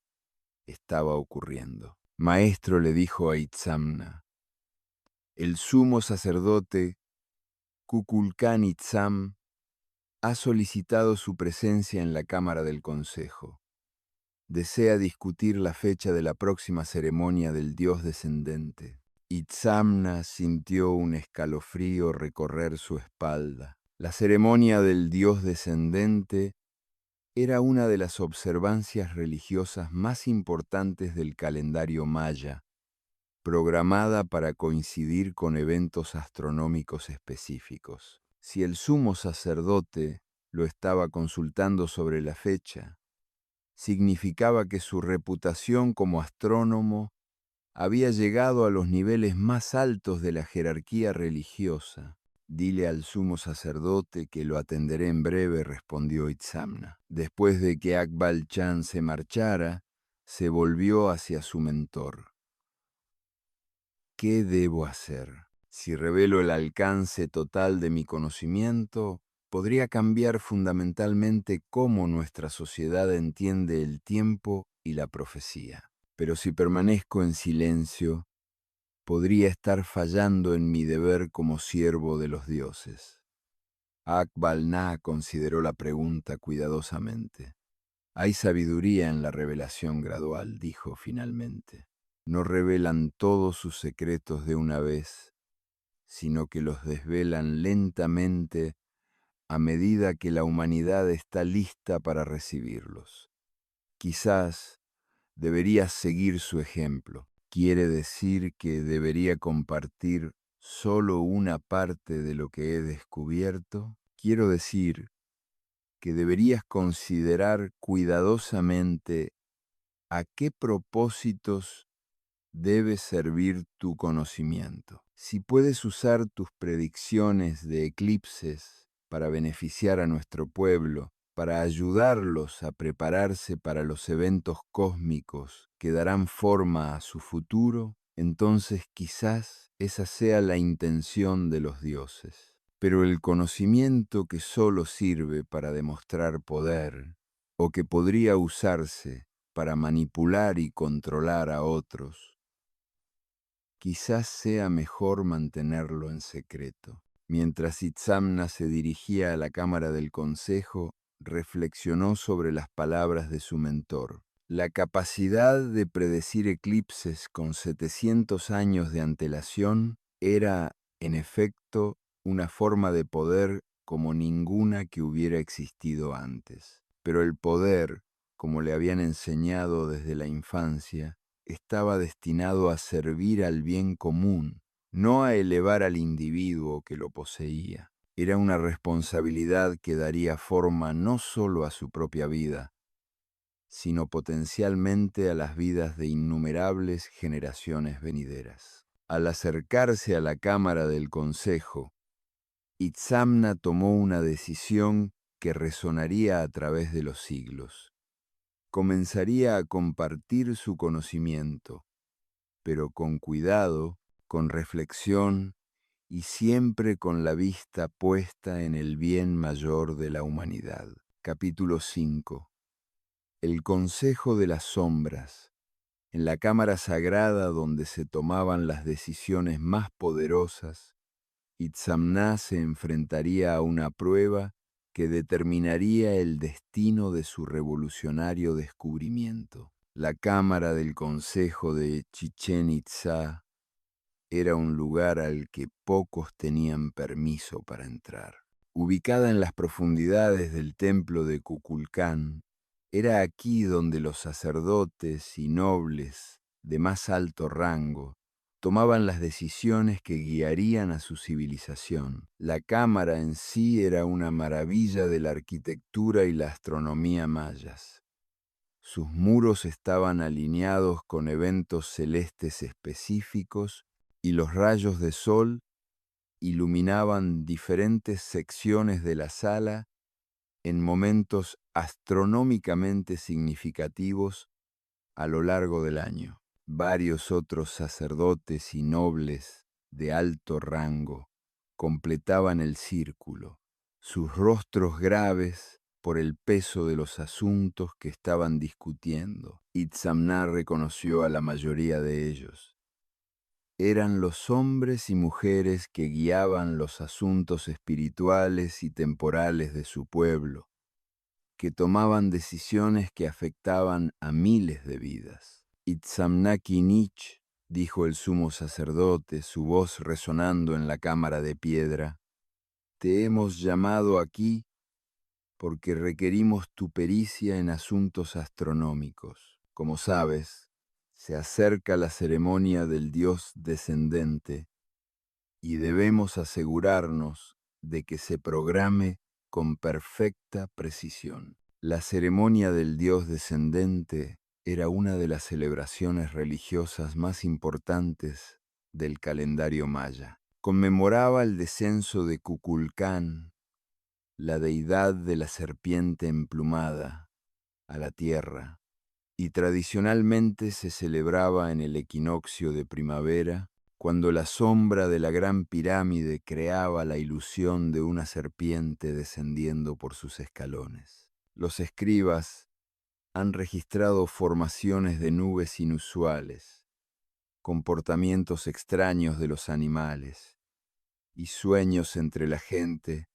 estaba ocurriendo. Maestro, le dijo a Itzamna, el sumo sacerdote Kukulkan Itzam ha solicitado su presencia en la Cámara del Consejo. Desea discutir la fecha de la próxima ceremonia del dios descendente. Itzamna sintió un escalofrío recorrer su espalda. La ceremonia del dios descendente era una de las observancias religiosas más importantes del calendario maya, programada para coincidir con eventos astronómicos específicos. Si el sumo sacerdote lo estaba consultando sobre la fecha, significaba que su reputación como astrónomo había llegado a los niveles más altos de la jerarquía religiosa. Dile al sumo sacerdote que lo atenderé en breve, respondió Itzamna. Después de que Akbal Chan se marchara, se volvió hacia su mentor. ¿Qué debo hacer? Si revelo el alcance total de mi conocimiento, podría cambiar fundamentalmente cómo nuestra sociedad entiende el tiempo y la profecía. Pero si permanezco en silencio, podría estar fallando en mi deber como siervo de los dioses. Akbalná consideró la pregunta cuidadosamente. Hay sabiduría en la revelación gradual, dijo finalmente. No revelan todos sus secretos de una vez, sino que los desvelan lentamente a medida que la humanidad está lista para recibirlos. Quizás deberías seguir su ejemplo. ¿Quiere decir que debería compartir solo una parte de lo que he descubierto? Quiero decir que deberías considerar cuidadosamente a qué propósitos debe servir tu conocimiento. Si puedes usar tus predicciones de eclipses para beneficiar a nuestro pueblo, para ayudarlos a prepararse para los eventos cósmicos que darán forma a su futuro, entonces quizás esa sea la intención de los dioses. Pero el conocimiento que solo sirve para demostrar poder, o que podría usarse para manipular y controlar a otros, quizás sea mejor mantenerlo en secreto. Mientras Itzamna se dirigía a la cámara del consejo, reflexionó sobre las palabras de su mentor. La capacidad de predecir eclipses con 700 años de antelación era, en efecto, una forma de poder como ninguna que hubiera existido antes. Pero el poder, como le habían enseñado desde la infancia, estaba destinado a servir al bien común, no a elevar al individuo que lo poseía. Era una responsabilidad que daría forma no solo a su propia vida, sino potencialmente a las vidas de innumerables generaciones venideras. Al acercarse a la cámara del consejo, Itzamna tomó una decisión que resonaría a través de los siglos. Comenzaría a compartir su conocimiento, pero con cuidado, con reflexión y siempre con la vista puesta en el bien mayor de la humanidad. Capítulo 5. El Consejo de las Sombras. En la cámara sagrada donde se tomaban las decisiones más poderosas, Itzamná se enfrentaría a una prueba que determinaría el destino de su revolucionario descubrimiento. La cámara del Consejo de Chichén Itzá era un lugar al que pocos tenían permiso para entrar. Ubicada en las profundidades del templo de Kukulcán, era aquí donde los sacerdotes y nobles de más alto rango tomaban las decisiones que guiarían a su civilización. La cámara en sí era una maravilla de la arquitectura y la astronomía mayas. Sus muros estaban alineados con eventos celestes específicos y los rayos de sol iluminaban diferentes secciones de la sala en momentos astronómicamente significativos a lo largo del año. Varios otros sacerdotes y nobles de alto rango completaban el círculo, sus rostros graves por el peso de los asuntos que estaban discutiendo. Itzamná reconoció a la mayoría de ellos. Eran los hombres y mujeres que guiaban los asuntos espirituales y temporales de su pueblo, que tomaban decisiones que afectaban a miles de vidas. Itzamná Kinich, dijo el sumo sacerdote, su voz resonando en la cámara de piedra, te hemos llamado aquí porque requerimos tu pericia en asuntos astronómicos. Como sabes, se acerca la ceremonia del dios descendente y debemos asegurarnos de que se programe con perfecta precisión. La ceremonia del dios descendente era una de las celebraciones religiosas más importantes del calendario maya. Conmemoraba el descenso de Kukulcán, la deidad de la serpiente emplumada, a la tierra, y tradicionalmente se celebraba en el equinoccio de primavera, cuando la sombra de la gran pirámide creaba la ilusión de una serpiente descendiendo por sus escalones. Los escribas han registrado formaciones de nubes inusuales, comportamientos extraños de los animales y sueños entre la gente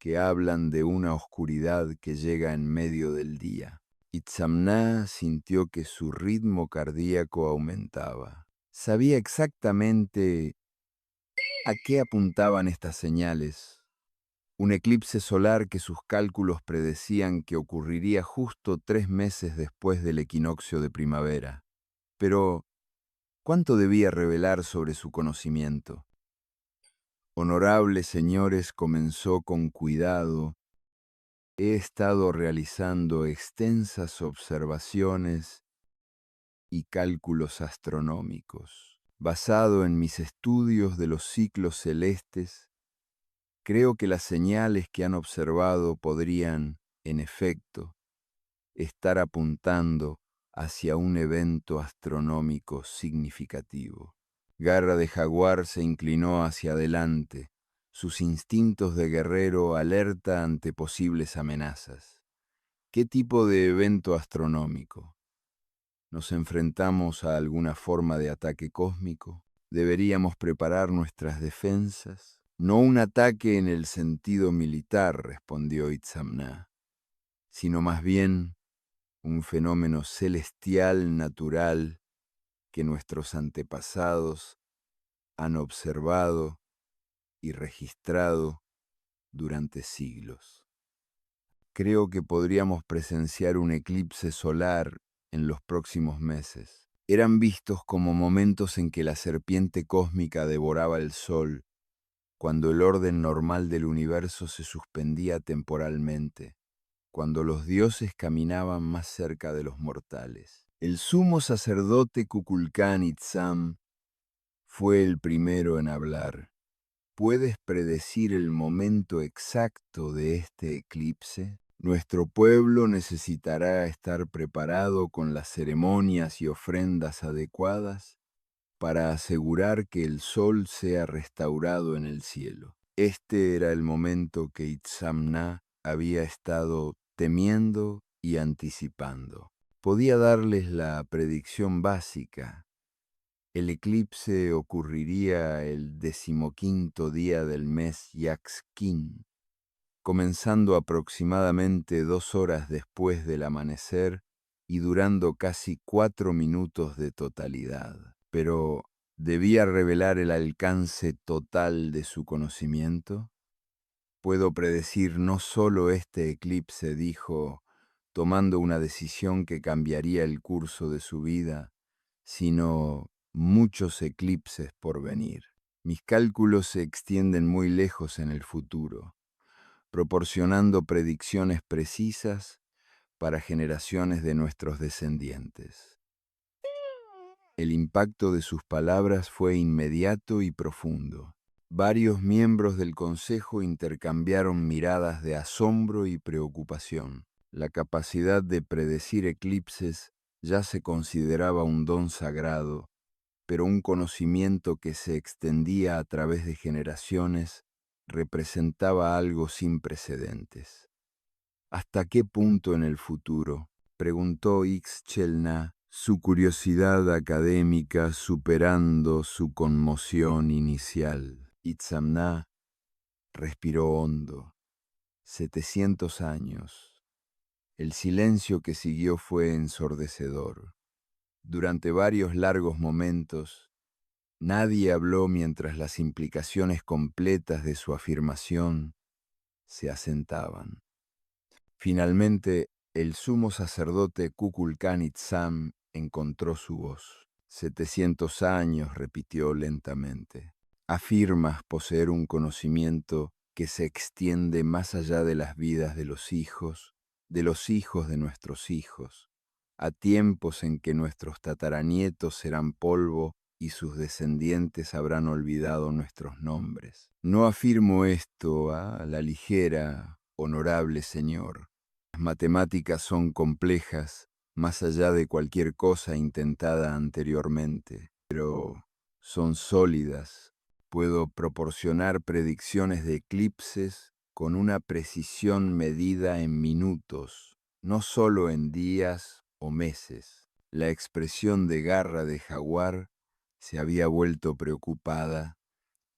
que hablan de una oscuridad que llega en medio del día. Itzamná sintió que su ritmo cardíaco aumentaba. Sabía exactamente a qué apuntaban estas señales. Un eclipse solar que sus cálculos predecían que ocurriría justo 3 meses después del equinoccio de primavera. Pero, ¿cuánto debía revelar sobre su conocimiento? Honorables señores, comenzó con cuidado. He estado realizando extensas observaciones y cálculos astronómicos. Basado en mis estudios de los ciclos celestes, creo que las señales que han observado podrían, en efecto, estar apuntando hacia un evento astronómico significativo. Garra de Jaguar se inclinó hacia adelante, sus instintos de guerrero alerta ante posibles amenazas. ¿Qué tipo de evento astronómico? ¿Nos enfrentamos a alguna forma de ataque cósmico? ¿Deberíamos preparar nuestras defensas? No un ataque en el sentido militar, respondió Itzamná, sino más bien un fenómeno celestial natural que nuestros antepasados han observado y registrado durante siglos. Creo que podríamos presenciar un eclipse solar en los próximos meses. Eran vistos como momentos en que la serpiente cósmica devoraba el sol, cuando el orden normal del universo se suspendía temporalmente, cuando los dioses caminaban más cerca de los mortales. El sumo sacerdote Kukulcán Itzam fue el primero en hablar. ¿Puedes predecir el momento exacto de este eclipse? Nuestro pueblo necesitará estar preparado con las ceremonias y ofrendas adecuadas para asegurar que el sol sea restaurado en el cielo. Este era el momento que Itzamná había estado temiendo y anticipando. Podía darles la predicción básica. El eclipse ocurriría el 15º día del mes Yaxquin, comenzando aproximadamente 2 horas después del amanecer y durando casi 4 minutos de totalidad. Pero, ¿debía revelar el alcance total de su conocimiento? Puedo predecir no solo este eclipse, dijo, tomando una decisión que cambiaría el curso de su vida, sino muchos eclipses por venir. Mis cálculos se extienden muy lejos en el futuro, proporcionando predicciones precisas para generaciones de nuestros descendientes. El impacto de sus palabras fue inmediato y profundo. Varios miembros del consejo intercambiaron miradas de asombro y preocupación. La capacidad de predecir eclipses ya se consideraba un don sagrado, pero un conocimiento que se extendía a través de generaciones representaba algo sin precedentes. ¿Hasta qué punto en el futuro?, preguntó Ixchelna, su curiosidad académica superando su conmoción inicial. Itzamna respiró hondo. 700 años. El silencio que siguió fue ensordecedor. Durante varios largos momentos, nadie habló mientras las implicaciones completas de su afirmación se asentaban. Finalmente, el sumo sacerdote Kukulcán Itzam encontró su voz. 700 años, repitió lentamente. Afirmas poseer un conocimiento que se extiende más allá de las vidas de los hijos de nuestros hijos, a tiempos en que nuestros tataranietos serán polvo y sus descendientes habrán olvidado nuestros nombres. No afirmo esto a la ligera, honorable señor. Las matemáticas son complejas, más allá de cualquier cosa intentada anteriormente, pero son sólidas. Puedo proporcionar predicciones de eclipses con una precisión medida en minutos, no solo en días o meses. La expresión de garra de jaguar se había vuelto preocupada.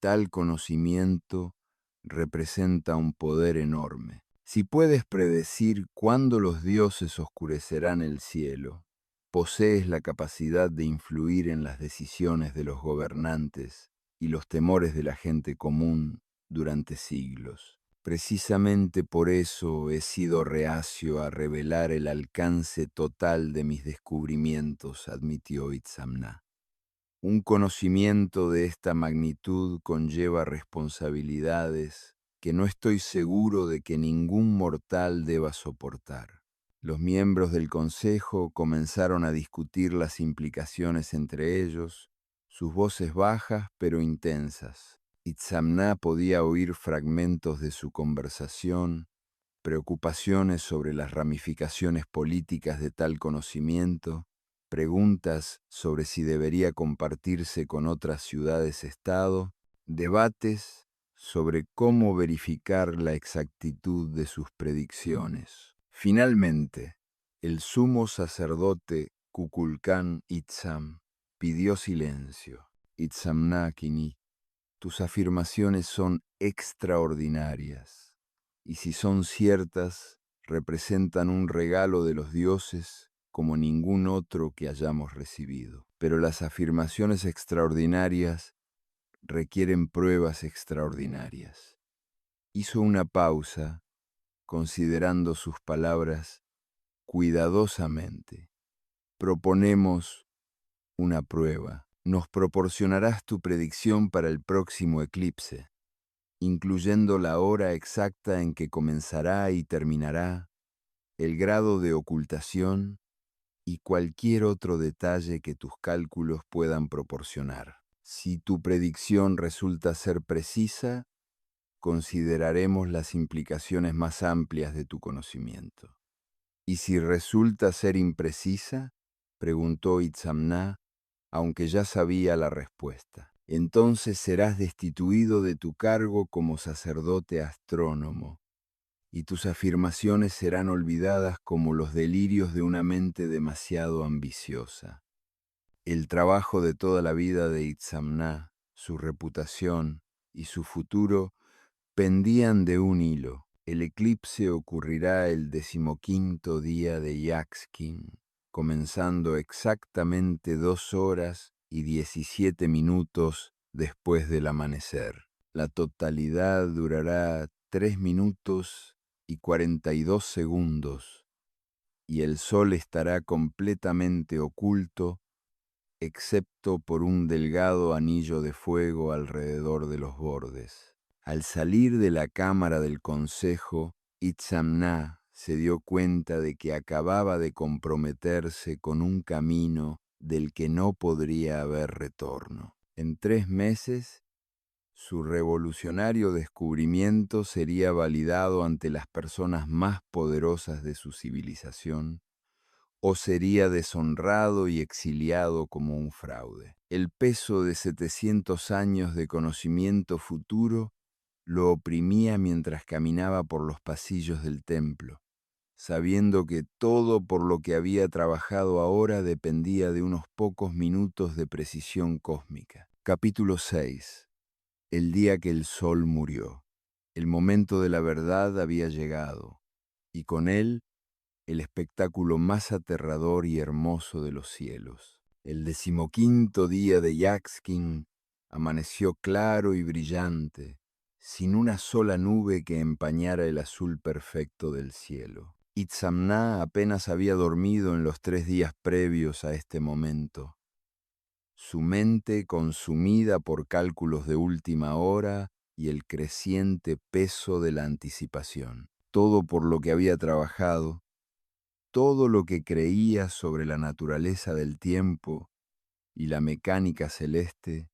Tal conocimiento representa un poder enorme. Si puedes predecir cuándo los dioses oscurecerán el cielo, posees la capacidad de influir en las decisiones de los gobernantes y los temores de la gente común durante siglos. Precisamente por eso he sido reacio a revelar el alcance total de mis descubrimientos, admitió Itzamna. Un conocimiento de esta magnitud conlleva responsabilidades que no estoy seguro de que ningún mortal deba soportar. Los miembros del consejo comenzaron a discutir las implicaciones entre ellos, sus voces bajas pero intensas. Itzamna podía oír fragmentos de su conversación, preocupaciones sobre las ramificaciones políticas de tal conocimiento, preguntas sobre si debería compartirse con otras ciudades-estado, debates sobre cómo verificar la exactitud de sus predicciones. Finalmente, el sumo sacerdote Kukulcán Itzam pidió silencio. Itzamna Kini, tus afirmaciones son extraordinarias, y si son ciertas, representan un regalo de los dioses como ningún otro que hayamos recibido. Pero las afirmaciones extraordinarias requieren pruebas extraordinarias. Hizo una pausa, considerando sus palabras cuidadosamente. Proponemos una prueba. Nos proporcionarás tu predicción para el próximo eclipse, incluyendo la hora exacta en que comenzará y terminará, el grado de ocultación y cualquier otro detalle que tus cálculos puedan proporcionar. Si tu predicción resulta ser precisa, consideraremos las implicaciones más amplias de tu conocimiento. ¿Y si resulta ser imprecisa?, preguntó Itzamna, aunque ya sabía la respuesta. Entonces serás destituido de tu cargo como sacerdote astrónomo, y tus afirmaciones serán olvidadas como los delirios de una mente demasiado ambiciosa. El trabajo de toda la vida de Itzamna, su reputación y su futuro pendían de un hilo. El eclipse ocurrirá el 15º día de Yaxkin, comenzando exactamente 2 horas y 17 minutos después del amanecer. La totalidad durará 3 minutos y 42 segundos, y el sol estará completamente oculto excepto por un delgado anillo de fuego alrededor de los bordes. Al salir de la cámara del consejo, Itzamná se dio cuenta de que acababa de comprometerse con un camino del que no podría haber retorno. En 3 meses, su revolucionario descubrimiento sería validado ante las personas más poderosas de su civilización, o sería deshonrado y exiliado como un fraude. El peso de 700 años de conocimiento futuro lo oprimía mientras caminaba por los pasillos del templo, sabiendo que todo por lo que había trabajado ahora dependía de unos pocos minutos de precisión cósmica. Capítulo 6. El día que el sol murió. El momento de la verdad había llegado, y con él el espectáculo más aterrador y hermoso de los cielos. El 15º día de Yaxkin amaneció claro y brillante, sin una sola nube que empañara el azul perfecto del cielo. Itzamná apenas había dormido en los 3 días previos a este momento. Su mente consumida por cálculos de última hora y el creciente peso de la anticipación. Todo por lo que había trabajado, todo lo que creía sobre la naturaleza del tiempo y la mecánica celeste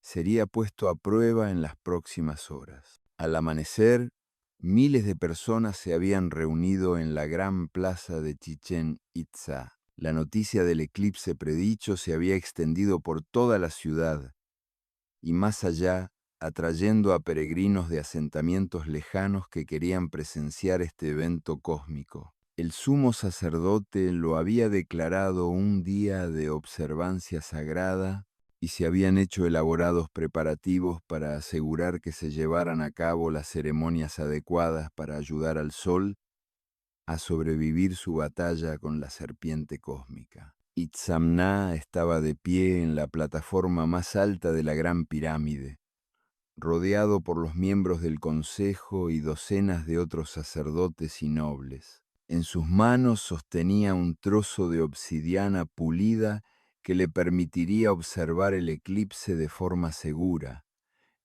sería puesto a prueba en las próximas horas. Al amanecer, miles de personas se habían reunido en la gran plaza de Chichén Itzá. La noticia del eclipse predicho se había extendido por toda la ciudad y más allá, atrayendo a peregrinos de asentamientos lejanos que querían presenciar este evento cósmico. El sumo sacerdote lo había declarado un día de observancia sagrada y se habían hecho elaborados preparativos para asegurar que se llevaran a cabo las ceremonias adecuadas para ayudar al sol a sobrevivir su batalla con la serpiente cósmica. Itzamná estaba de pie en la plataforma más alta de la gran pirámide, rodeado por los miembros del consejo y docenas de otros sacerdotes y nobles. En sus manos sostenía un trozo de obsidiana pulida que le permitiría observar el eclipse de forma segura,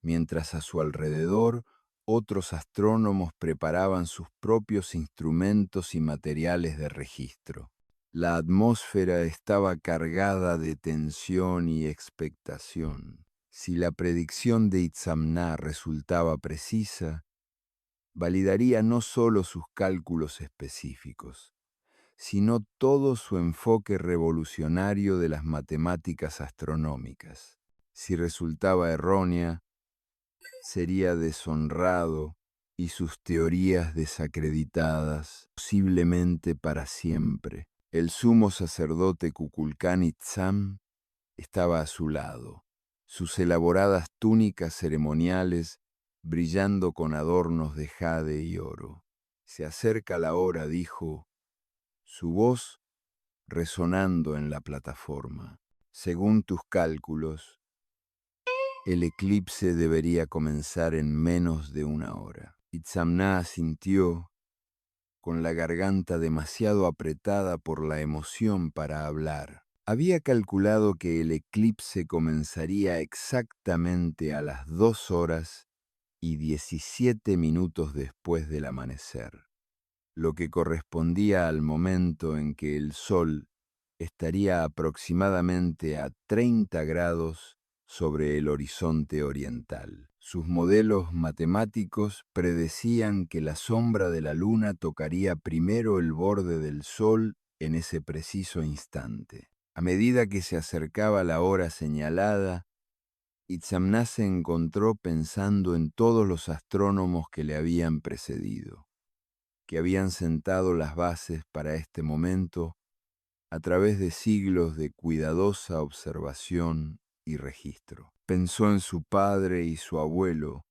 mientras a su alrededor otros astrónomos preparaban sus propios instrumentos y materiales de registro. La atmósfera estaba cargada de tensión y expectación. Si la predicción de Itzamná resultaba precisa, validaría no solo sus cálculos específicos, sino todo su enfoque revolucionario de las matemáticas astronómicas. Si resultaba errónea, sería deshonrado y sus teorías desacreditadas, posiblemente para siempre. El sumo sacerdote Kukulcán Itzam estaba a su lado, sus elaboradas túnicas ceremoniales brillando con adornos de jade y oro. Se acerca la hora, dijo, su voz resonando en la plataforma. Según tus cálculos, el eclipse debería comenzar en menos de 1 hora. Itzamná asintió, con la garganta demasiado apretada por la emoción para hablar. Había calculado que el eclipse comenzaría exactamente a las 2 horas y 17 minutos después del amanecer, lo que correspondía al momento en que el sol estaría aproximadamente a 30 grados sobre el horizonte oriental. Sus modelos matemáticos predecían que la sombra de la luna tocaría primero el borde del sol en ese preciso instante. A medida que se acercaba la hora señalada, Itzamná se encontró pensando en todos los astrónomos que le habían precedido, que habían sentado las bases para este momento a través de siglos de cuidadosa observación y registro. Pensó en su padre y su abuelo,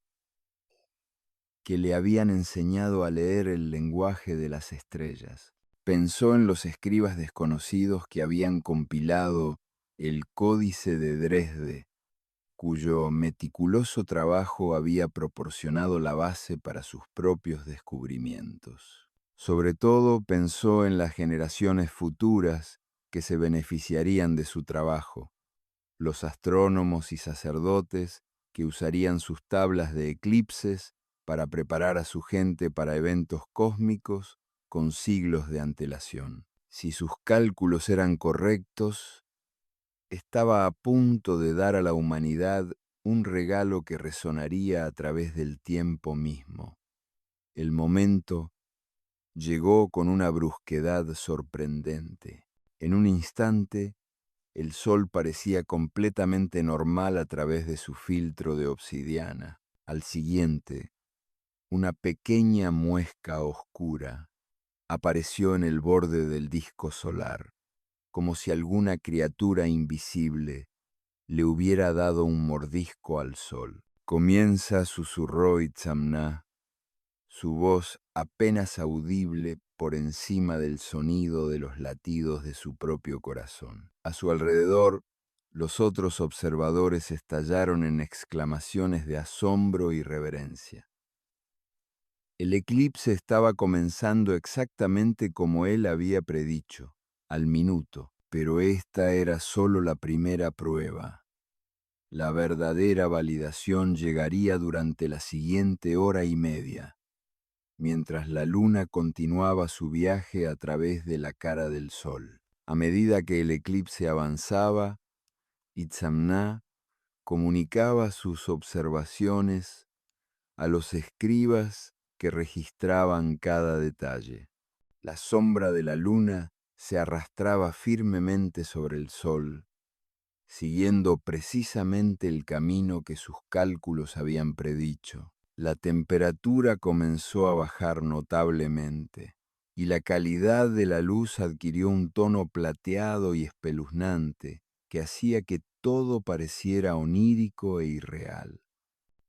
que le habían enseñado a leer el lenguaje de las estrellas. Pensó en los escribas desconocidos que habían compilado el Códice de Dresde, cuyo meticuloso trabajo había proporcionado la base para sus propios descubrimientos. Sobre todo pensó en las generaciones futuras que se beneficiarían de su trabajo, los astrónomos y sacerdotes que usarían sus tablas de eclipses para preparar a su gente para eventos cósmicos con siglos de antelación. Si sus cálculos eran correctos, estaba a punto de dar a la humanidad un regalo que resonaría a través del tiempo mismo. El momento llegó con una brusquedad sorprendente. En un instante, el sol parecía completamente normal a través de su filtro de obsidiana. Al siguiente, una pequeña muesca oscura apareció en el borde del disco solar, como si alguna criatura invisible le hubiera dado un mordisco al sol. Comienza, susurró Itzamná, su voz apenas audible por encima del sonido de los latidos de su propio corazón. A su alrededor, los otros observadores estallaron en exclamaciones de asombro y reverencia. El eclipse estaba comenzando exactamente como él había predicho, al minuto, pero esta era solo la primera prueba. La verdadera validación llegaría durante la siguiente hora y media, mientras la luna continuaba su viaje a través de la cara del sol. A medida que el eclipse avanzaba, Itzamná comunicaba sus observaciones a los escribas que registraban cada detalle. La sombra de la luna se arrastraba firmemente sobre el sol, siguiendo precisamente el camino que sus cálculos habían predicho. La temperatura comenzó a bajar notablemente, y la calidad de la luz adquirió un tono plateado y espeluznante que hacía que todo pareciera onírico e irreal.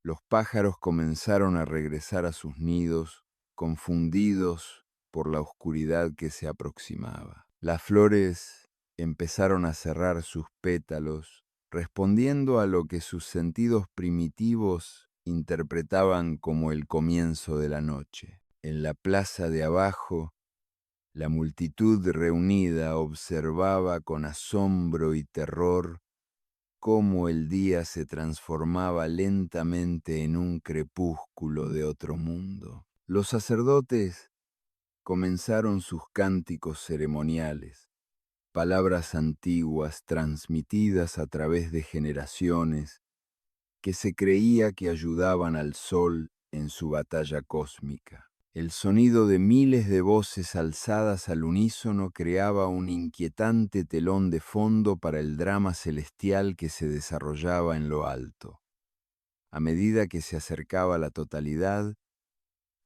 Los pájaros comenzaron a regresar a sus nidos, confundidos por la oscuridad que se aproximaba. Las flores empezaron a cerrar sus pétalos, respondiendo a lo que sus sentidos primitivos interpretaban como el comienzo de la noche. En la plaza de abajo, la multitud reunida observaba con asombro y terror cómo el día se transformaba lentamente en un crepúsculo de otro mundo. Los sacerdotes comenzaron sus cánticos ceremoniales, palabras antiguas transmitidas a través de generaciones que se creía que ayudaban al sol en su batalla cósmica. El sonido de miles de voces alzadas al unísono creaba un inquietante telón de fondo para el drama celestial que se desarrollaba en lo alto. A medida que se acercaba la totalidad,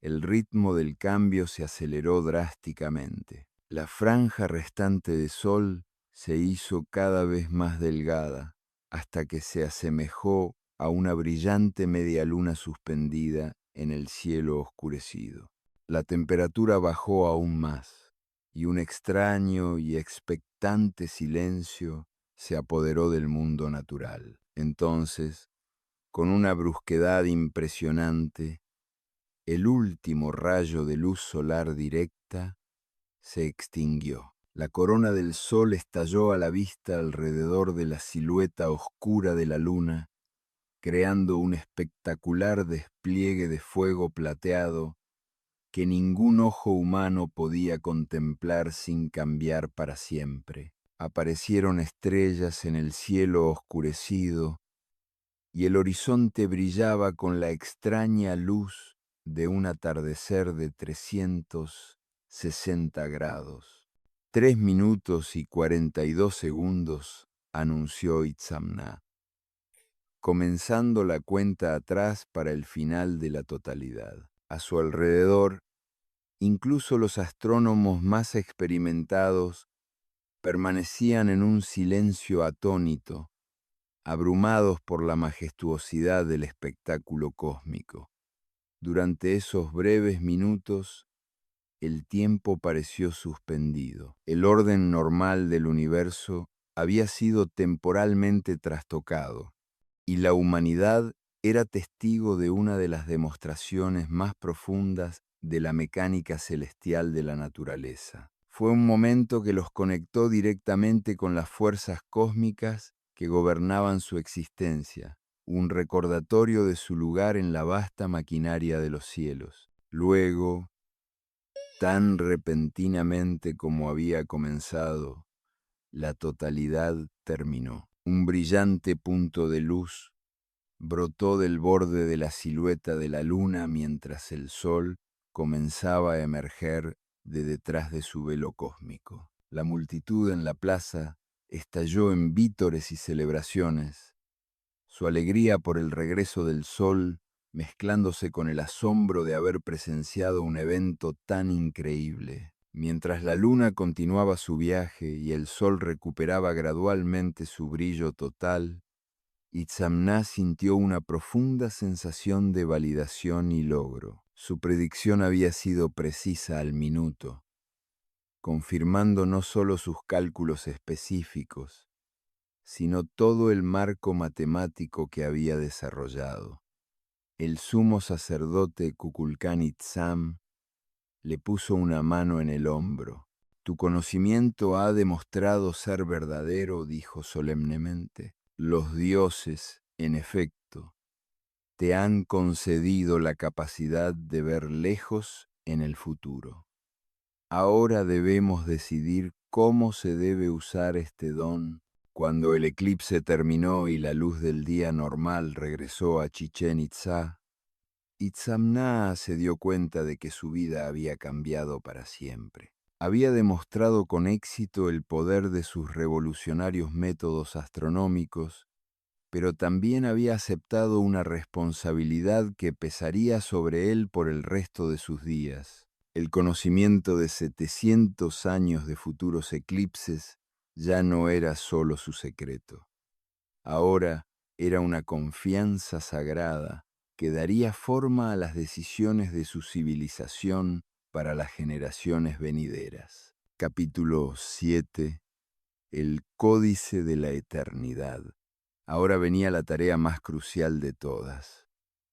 el ritmo del cambio se aceleró drásticamente. La franja restante de sol se hizo cada vez más delgada, hasta que se asemejó a una brillante media luna suspendida en el cielo oscurecido. La temperatura bajó aún más, y un extraño y expectante silencio se apoderó del mundo natural. Entonces, con una brusquedad impresionante, el último rayo de luz solar directa se extinguió. La corona del sol estalló a la vista alrededor de la silueta oscura de la luna, creando un espectacular despliegue de fuego plateado que ningún ojo humano podía contemplar sin cambiar para siempre. Aparecieron estrellas en el cielo oscurecido y el horizonte brillaba con la extraña luz de un atardecer de 360 grados. 3 minutos y 42 segundos, anunció Itzamná, comenzando la cuenta atrás para el final de la totalidad. A su alrededor, incluso los astrónomos más experimentados permanecían en un silencio atónito, abrumados por la majestuosidad del espectáculo cósmico. Durante esos breves minutos, el tiempo pareció suspendido. El orden normal del universo había sido temporalmente trastocado, y la humanidad era testigo de una de las demostraciones más profundas de la mecánica celestial de la naturaleza. Fue un momento que los conectó directamente con las fuerzas cósmicas que gobernaban su existencia, un recordatorio de su lugar en la vasta maquinaria de los cielos. Luego, tan repentinamente como había comenzado, la totalidad terminó. Un brillante punto de luz brotó del borde de la silueta de la luna mientras el sol comenzaba a emerger de detrás de su velo cósmico. La multitud en la plaza estalló en vítores y celebraciones, su alegría por el regreso del sol mezclándose con el asombro de haber presenciado un evento tan increíble. Mientras la luna continuaba su viaje y el sol recuperaba gradualmente su brillo total, Itzamná sintió una profunda sensación de validación y logro. Su predicción había sido precisa al minuto, confirmando no solo sus cálculos específicos, sino todo el marco matemático que había desarrollado. El sumo sacerdote Kukulcán Itzam le puso una mano en el hombro. Tu conocimiento ha demostrado ser verdadero, dijo solemnemente. Los dioses, en efecto, te han concedido la capacidad de ver lejos en el futuro. Ahora debemos decidir cómo se debe usar este don. Cuando el eclipse terminó y la luz del día normal regresó a Chichén Itzá, Itzamná se dio cuenta de que su vida había cambiado para siempre. Había demostrado con éxito el poder de sus revolucionarios métodos astronómicos, pero también había aceptado una responsabilidad que pesaría sobre él por el resto de sus días. El conocimiento de 700 años de futuros eclipses ya no era solo su secreto. Ahora era una confianza sagrada que daría forma a las decisiones de su civilización para las generaciones venideras. Capítulo 7. El Códice de la Eternidad. Ahora venía la tarea más crucial de todas.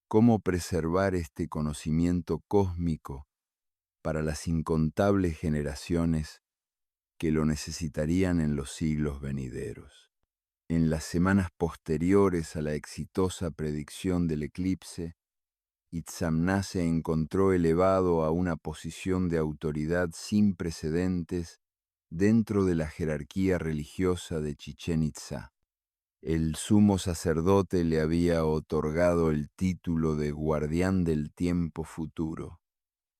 ¿Cómo preservar este conocimiento cósmico para las incontables generaciones que lo necesitarían en los siglos venideros? En las semanas posteriores a la exitosa predicción del eclipse, Itzamná se encontró elevado a una posición de autoridad sin precedentes dentro de la jerarquía religiosa de Chichén Itzá. El sumo sacerdote le había otorgado el título de guardián del tiempo futuro,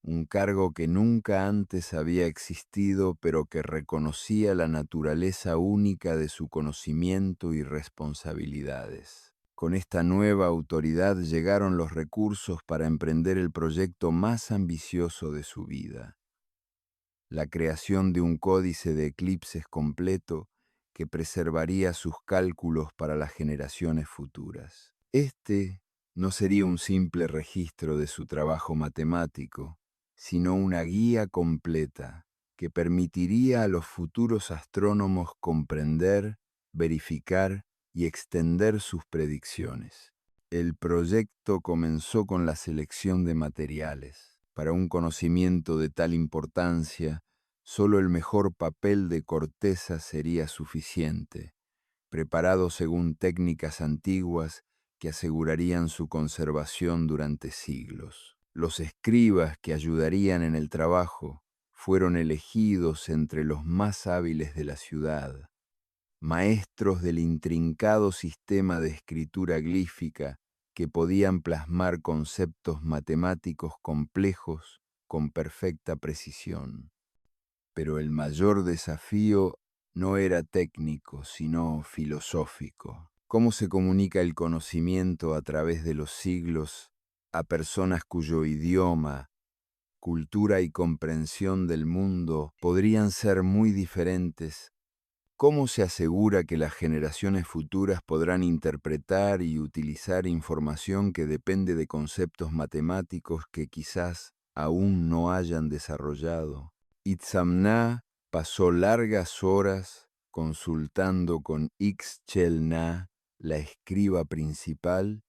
un cargo que nunca antes había existido, pero que reconocía la naturaleza única de su conocimiento y responsabilidades. Con esta nueva autoridad llegaron los recursos para emprender el proyecto más ambicioso de su vida: la creación de un códice de eclipses completo que preservaría sus cálculos para las generaciones futuras. Este no sería un simple registro de su trabajo matemático, sino una guía completa que permitiría a los futuros astrónomos comprender, verificar y extender sus predicciones. El proyecto comenzó con la selección de materiales. Para un conocimiento de tal importancia, solo el mejor papel de corteza sería suficiente, preparado según técnicas antiguas que asegurarían su conservación durante siglos. Los escribas que ayudarían en el trabajo fueron elegidos entre los más hábiles de la ciudad, maestros del intrincado sistema de escritura glífica que podían plasmar conceptos matemáticos complejos con perfecta precisión. Pero el mayor desafío no era técnico, sino filosófico. ¿Cómo se comunica el conocimiento a través de los siglos a personas cuyo idioma, cultura y comprensión del mundo podrían ser muy diferentes? ¿Cómo se asegura que las generaciones futuras podrán interpretar y utilizar información que depende de conceptos matemáticos que quizás aún no hayan desarrollado? Itzamná pasó largas horas consultando con Ixchel-Na, la escriba principal,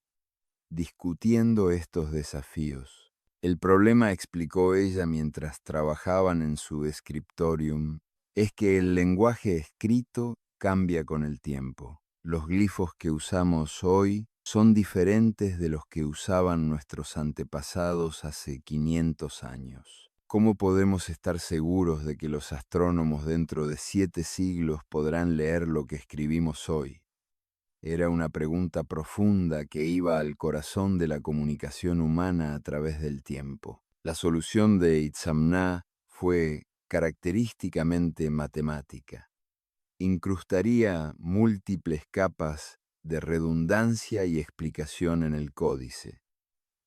discutiendo estos desafíos. El problema, explicó ella mientras trabajaban en su scriptorium, es que el lenguaje escrito cambia con el tiempo. Los glifos que usamos hoy son diferentes de los que usaban nuestros antepasados hace 500 años. ¿Cómo podemos estar seguros de que los astrónomos dentro de 7 siglos podrán leer lo que escribimos hoy? Era una pregunta profunda que iba al corazón de la comunicación humana a través del tiempo. La solución de Itzamna fue característicamente matemática. Incrustaría múltiples capas de redundancia y explicación en el códice,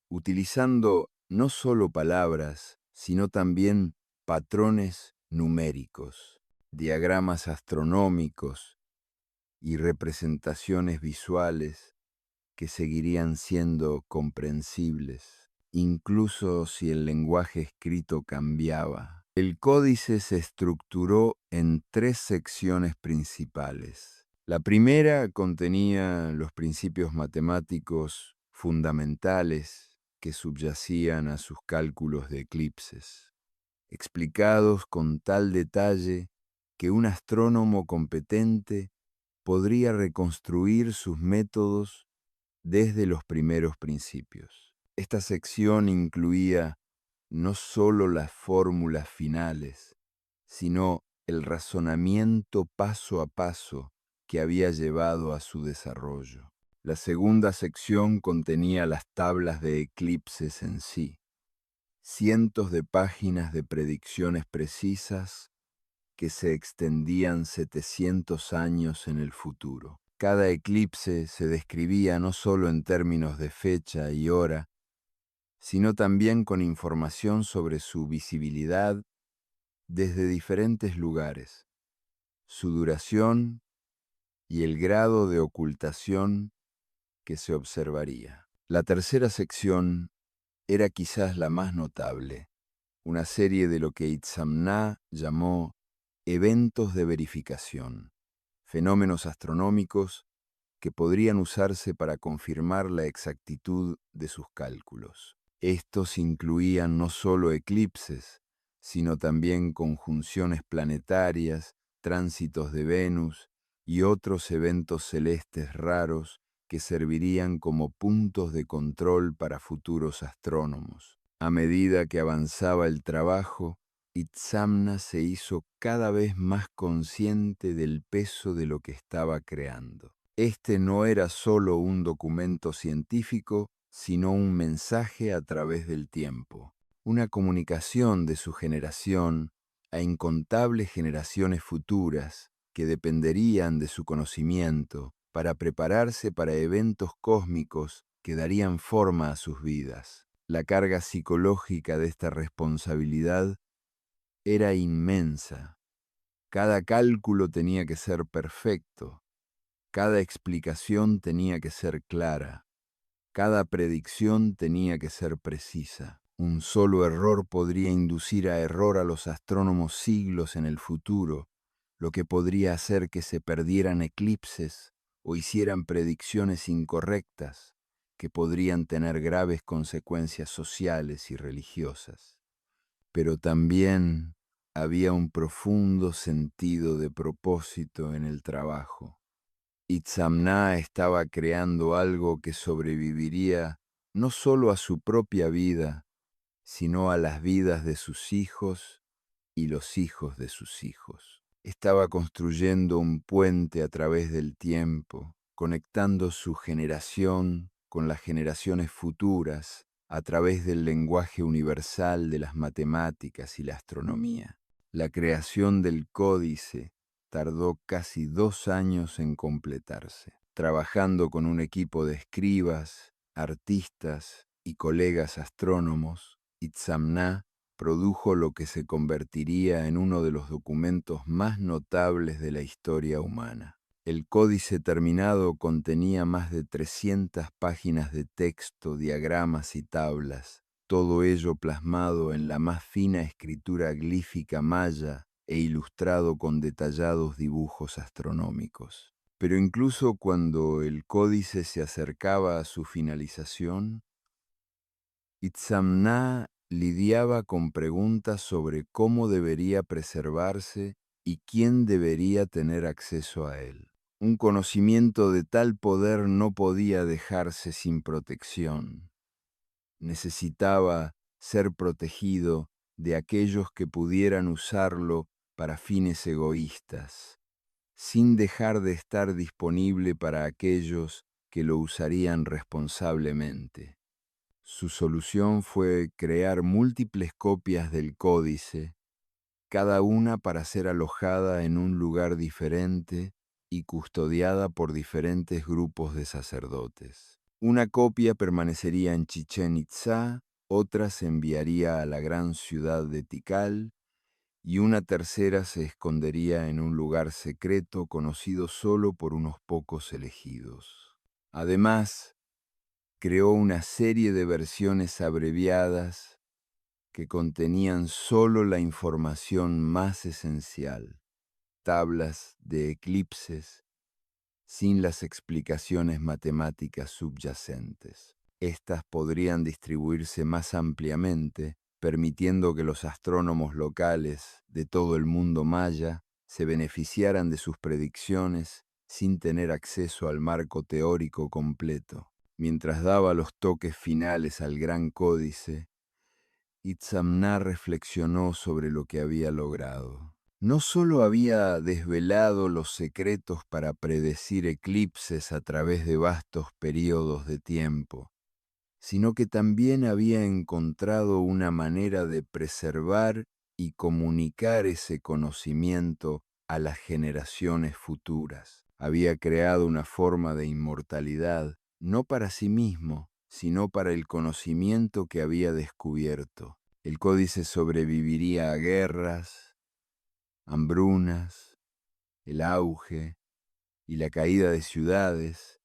utilizando no solo palabras, sino también patrones numéricos, diagramas astronómicos y representaciones visuales que seguirían siendo comprensibles, incluso si el lenguaje escrito cambiaba. El códice se estructuró en 3 secciones principales. La primera contenía los principios matemáticos fundamentales que subyacían a sus cálculos de eclipses, explicados con tal detalle que un astrónomo competente podría reconstruir sus métodos desde los primeros principios. Esta sección incluía no solo las fórmulas finales, sino el razonamiento paso a paso que había llevado a su desarrollo. La segunda sección contenía las tablas de eclipses en sí, cientos de páginas de predicciones precisas que se extendían 700 años en el futuro. Cada eclipse se describía no solo en términos de fecha y hora, sino también con información sobre su visibilidad desde diferentes lugares, su duración y el grado de ocultación que se observaría. La tercera sección era quizás la más notable, una serie de lo que Itzamna llamó eventos de verificación, fenómenos astronómicos que podrían usarse para confirmar la exactitud de sus cálculos. Estos incluían no solo eclipses, sino también conjunciones planetarias, tránsitos de Venus y otros eventos celestes raros que servirían como puntos de control para futuros astrónomos. A medida que avanzaba el trabajo, Itzamna se hizo cada vez más consciente del peso de lo que estaba creando. Este no era solo un documento científico, sino un mensaje a través del tiempo, una comunicación de su generación a incontables generaciones futuras que dependerían de su conocimiento para prepararse para eventos cósmicos que darían forma a sus vidas. La carga psicológica de esta responsabilidad era inmensa. Cada cálculo tenía que ser perfecto. Cada explicación tenía que ser clara, cada predicción tenía que ser precisa. Un solo error podría inducir a error a los astrónomos siglos en el futuro, lo que podría hacer que se perdieran eclipses o hicieran predicciones incorrectas que podrían tener graves consecuencias sociales y religiosas. Pero también había un profundo sentido de propósito en el trabajo. Itzamna estaba creando algo que sobreviviría no solo a su propia vida, sino a las vidas de sus hijos y los hijos de sus hijos. Estaba construyendo un puente a través del tiempo, conectando su generación con las generaciones futuras a través del lenguaje universal de las matemáticas y la astronomía. La creación del códice tardó casi 2 años en completarse, trabajando con un equipo de escribas, artistas y colegas astrónomos. Itzamna produjo lo que se convertiría en uno de los documentos más notables de la historia humana. El códice terminado contenía más de 300 páginas de texto, diagramas y tablas, todo ello plasmado en la más fina escritura glífica maya e ilustrado con detallados dibujos astronómicos. Pero incluso cuando el códice se acercaba a su finalización, Itzamna lidiaba con preguntas sobre cómo debería preservarse y quién debería tener acceso a él. Un conocimiento de tal poder no podía dejarse sin protección. Necesitaba ser protegido de aquellos que pudieran usarlo para fines egoístas, sin dejar de estar disponible para aquellos que lo usarían responsablemente. Su solución fue crear múltiples copias del códice, cada una para ser alojada en un lugar diferente y custodiada por diferentes grupos de sacerdotes. Una copia permanecería en Chichén Itzá, otra se enviaría a la gran ciudad de Tikal y una tercera se escondería en un lugar secreto conocido solo por unos pocos elegidos. Además, creó una serie de versiones abreviadas que contenían solo la información más esencial, tablas de eclipses, sin las explicaciones matemáticas subyacentes. Estas podrían distribuirse más ampliamente, permitiendo que los astrónomos locales de todo el mundo maya se beneficiaran de sus predicciones sin tener acceso al marco teórico completo. Mientras daba los toques finales al gran códice, Itzamná reflexionó sobre lo que había logrado. No solo había desvelado los secretos para predecir eclipses a través de vastos períodos de tiempo, sino que también había encontrado una manera de preservar y comunicar ese conocimiento a las generaciones futuras. Había creado una forma de inmortalidad, no para sí mismo, sino para el conocimiento que había descubierto. El códice sobreviviría a guerras, hambrunas, el auge y la caída de ciudades,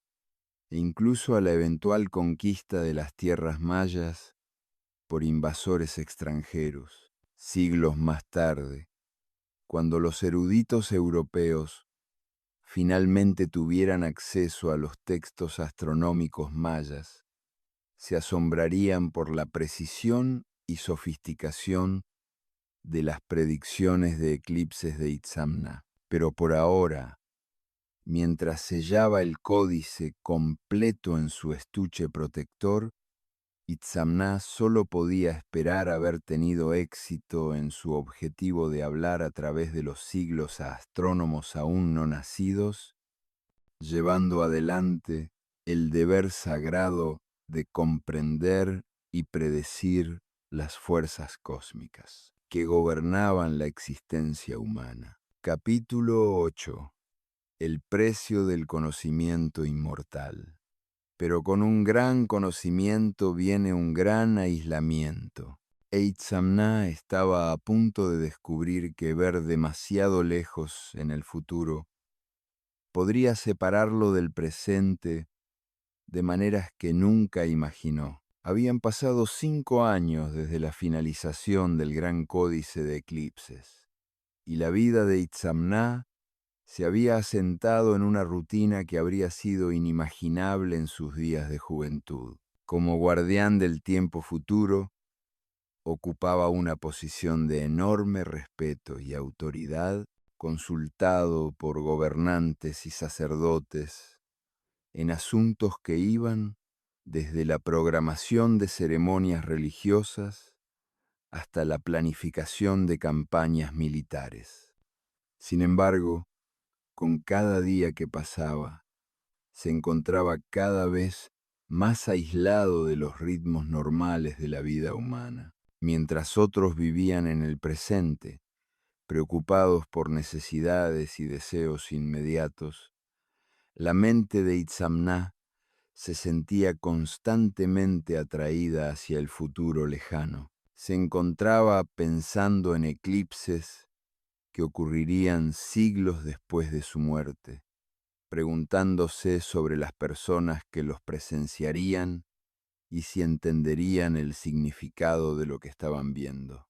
e incluso a la eventual conquista de las tierras mayas por invasores extranjeros. Siglos más tarde, cuando los eruditos europeos finalmente tuvieran acceso a los textos astronómicos mayas, se asombrarían por la precisión y sofisticación de las predicciones de eclipses de Itzamna. Pero por ahora, mientras sellaba el códice completo en su estuche protector, Itzamná solo podía esperar haber tenido éxito en su objetivo de hablar a través de los siglos a astrónomos aún no nacidos, llevando adelante el deber sagrado de comprender y predecir las fuerzas cósmicas que gobernaban la existencia humana. Capítulo 8. El precio del conocimiento inmortal. Pero con un gran conocimiento viene un gran aislamiento. Itzamná estaba a punto de descubrir que ver demasiado lejos en el futuro podría separarlo del presente de maneras que nunca imaginó. Habían pasado 5 años desde la finalización del gran códice de eclipses, y la vida de Itzamná se había asentado en una rutina que habría sido inimaginable en sus días de juventud. Como guardián del tiempo futuro, ocupaba una posición de enorme respeto y autoridad, consultado por gobernantes y sacerdotes en asuntos que iban desde la programación de ceremonias religiosas hasta la planificación de campañas militares. Sin embargo, con cada día que pasaba, se encontraba cada vez más aislado de los ritmos normales de la vida humana, mientras otros vivían en el presente, preocupados por necesidades y deseos inmediatos. La mente de Itzamná se sentía constantemente atraída hacia el futuro lejano. Se encontraba pensando en eclipses que ocurrirían siglos después de su muerte, preguntándose sobre las personas que los presenciarían y si entenderían el significado de lo que estaban viendo.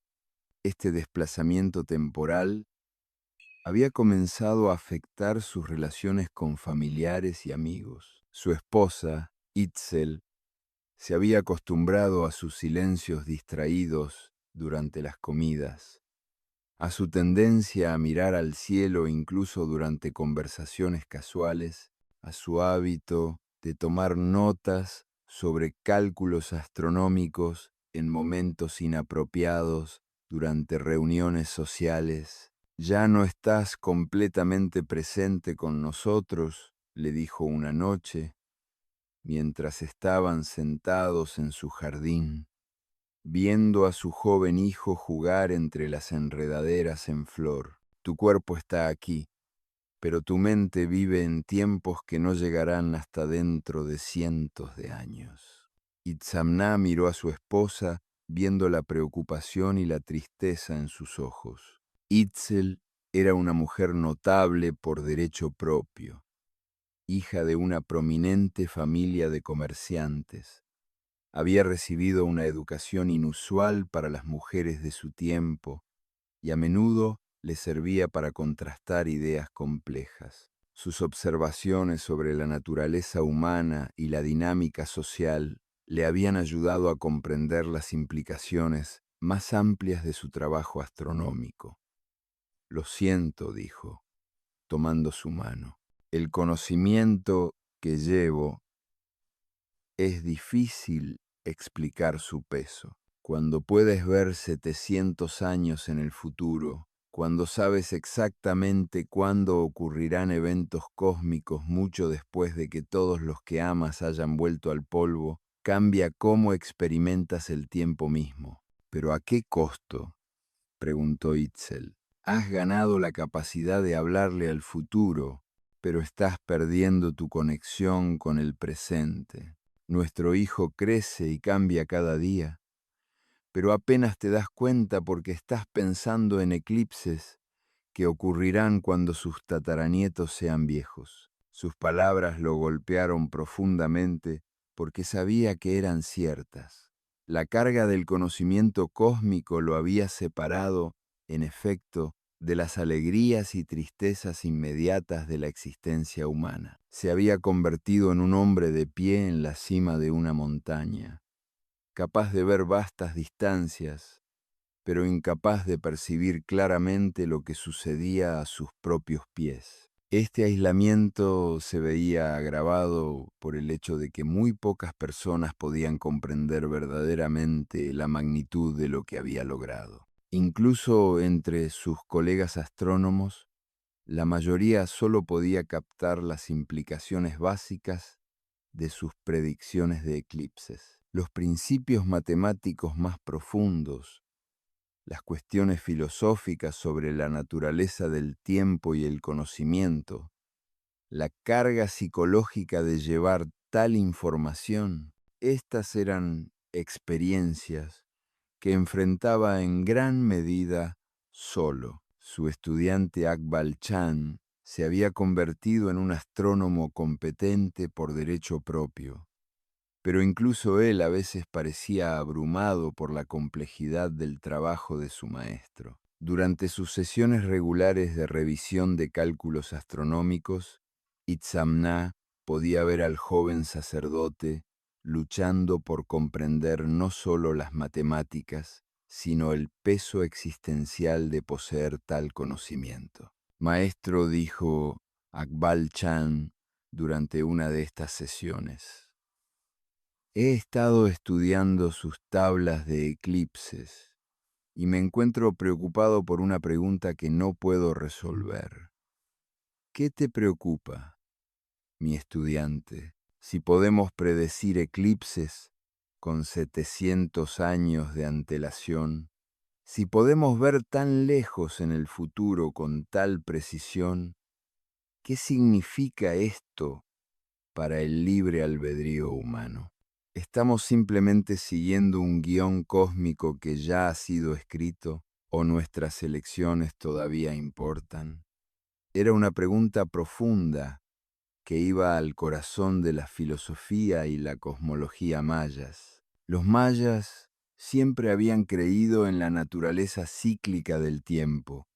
Este desplazamiento temporal había comenzado a afectar sus relaciones con familiares y amigos. Su esposa, Itzel, se había acostumbrado a sus silencios distraídos durante las comidas, a su tendencia a mirar al cielo incluso durante conversaciones casuales, a su hábito de tomar notas sobre cálculos astronómicos en momentos inapropiados durante reuniones sociales. «Ya no estás completamente presente con nosotros», le dijo una noche, mientras estaban sentados en su jardín, viendo a su joven hijo jugar entre las enredaderas en flor. «Tu cuerpo está aquí, pero tu mente vive en tiempos que no llegarán hasta dentro de cientos de años». Itzamná miró a su esposa, viendo la preocupación y la tristeza en sus ojos. Itzel era una mujer notable por derecho propio, hija de una prominente familia de comerciantes. Había recibido una educación inusual para las mujeres de su tiempo y a menudo le servía para contrastar ideas complejas. Sus observaciones sobre la naturaleza humana y la dinámica social le habían ayudado a comprender las implicaciones más amplias de su trabajo astronómico. «Lo siento», dijo, tomando su mano. «El conocimiento que llevo es difícil explicar su peso. Cuando puedes ver 700 años en el futuro, cuando sabes exactamente cuándo ocurrirán eventos cósmicos mucho después de que todos los que amas hayan vuelto al polvo, cambia cómo experimentas el tiempo mismo». «¿Pero a qué costo?», preguntó Itzel. «Has ganado la capacidad de hablarle al futuro, pero estás perdiendo tu conexión con el presente. Nuestro hijo crece y cambia cada día, pero apenas te das cuenta porque estás pensando en eclipses que ocurrirán cuando sus tataranietos sean viejos». Sus palabras lo golpearon profundamente porque sabía que eran ciertas. La carga del conocimiento cósmico lo había separado, en efecto, de las alegrías y tristezas inmediatas de la existencia humana. Se había convertido en un hombre de pie en la cima de una montaña, capaz de ver vastas distancias, pero incapaz de percibir claramente lo que sucedía a sus propios pies. Este aislamiento se veía agravado por el hecho de que muy pocas personas podían comprender verdaderamente la magnitud de lo que había logrado. Incluso entre sus colegas astrónomos, la mayoría solo podía captar las implicaciones básicas de sus predicciones de eclipses. Los principios matemáticos más profundos, las cuestiones filosóficas sobre la naturaleza del tiempo y el conocimiento, la carga psicológica de llevar tal información, estas eran experiencias que enfrentaba en gran medida solo. Su estudiante Akbal Chan se había convertido en un astrónomo competente por derecho propio, pero incluso él a veces parecía abrumado por la complejidad del trabajo de su maestro. Durante sus sesiones regulares de revisión de cálculos astronómicos, Itzamná podía ver al joven sacerdote luchando por comprender no solo las matemáticas, sino el peso existencial de poseer tal conocimiento. «Maestro», dijo Akbal Chan durante una de estas sesiones, «he estado estudiando sus tablas de eclipses y me encuentro preocupado por una pregunta que no puedo resolver. ¿Qué te preocupa, mi estudiante, si podemos predecir eclipses con 700 años de antelación? Si podemos ver tan lejos en el futuro con tal precisión, ¿qué significa esto para el libre albedrío humano? ¿Estamos simplemente siguiendo un guión cósmico que ya ha sido escrito o nuestras elecciones todavía importan?» Era una pregunta profunda que iba al corazón de la filosofía y la cosmología mayas. Los mayas siempre habían creído en la naturaleza cíclica del tiempo,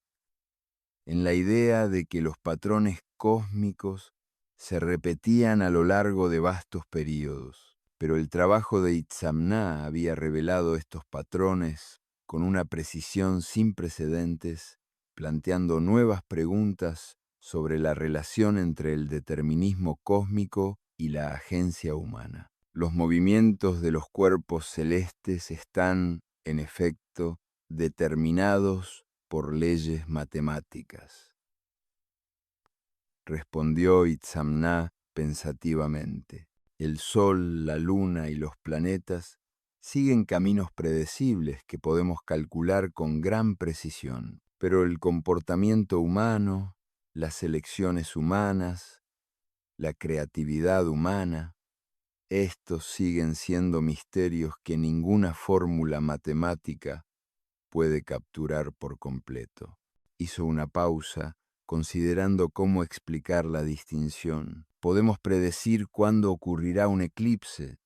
en la idea de que los patrones cósmicos se repetían a lo largo de vastos períodos. Pero el trabajo de Itzamná había revelado estos patrones con una precisión sin precedentes, planteando nuevas preguntas sobre la relación entre el determinismo cósmico y la agencia humana. Los movimientos de los cuerpos celestes están, en efecto, determinados por leyes matemáticas, respondió Itzamná pensativamente. El Sol, la Luna y los planetas siguen caminos predecibles que podemos calcular con gran precisión, pero el comportamiento humano, las elecciones humanas, la creatividad humana, estos siguen siendo misterios que ninguna fórmula matemática puede capturar por completo. Hizo una pausa, considerando cómo explicar la distinción. Podemos predecir cuándo ocurrirá un eclipse,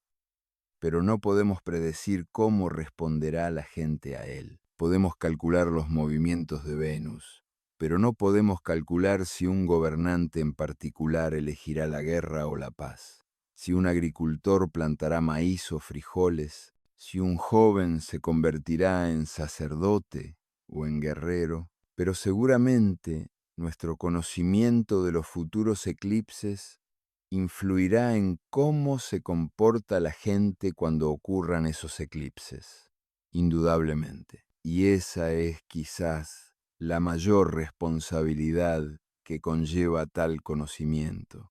pero no podemos predecir cómo responderá la gente a él. Podemos calcular los movimientos de Venus, pero no podemos calcular si un gobernante en particular elegirá la guerra o la paz, si un agricultor plantará maíz o frijoles, si un joven se convertirá en sacerdote o en guerrero, pero seguramente nuestro conocimiento de los futuros eclipses influirá en cómo se comporta la gente cuando ocurran esos eclipses, indudablemente. Y esa es quizás la mayor responsabilidad que conlleva tal conocimiento.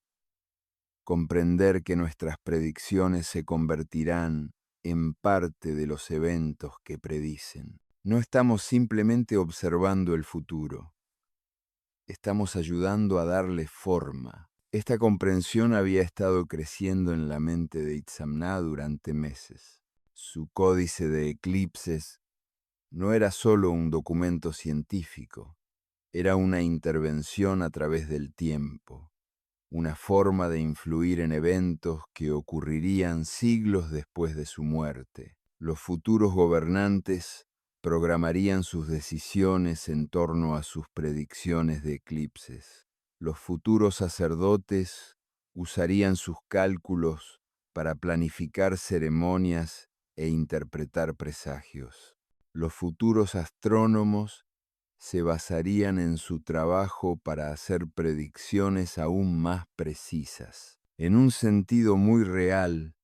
Comprender que nuestras predicciones se convertirán en parte de los eventos que predicen. No estamos simplemente observando el futuro, estamos ayudando a darle forma. Esta comprensión había estado creciendo en la mente de Itzamná durante meses. Su códice de eclipses no era solo un documento científico, era una intervención a través del tiempo, una forma de influir en eventos que ocurrirían siglos después de su muerte. Los futuros gobernantes programarían sus decisiones en torno a sus predicciones de eclipses. Los futuros sacerdotes usarían sus cálculos para planificar ceremonias e interpretar presagios. Los futuros astrónomos se basarían en su trabajo para hacer predicciones aún más precisas. En un sentido muy real,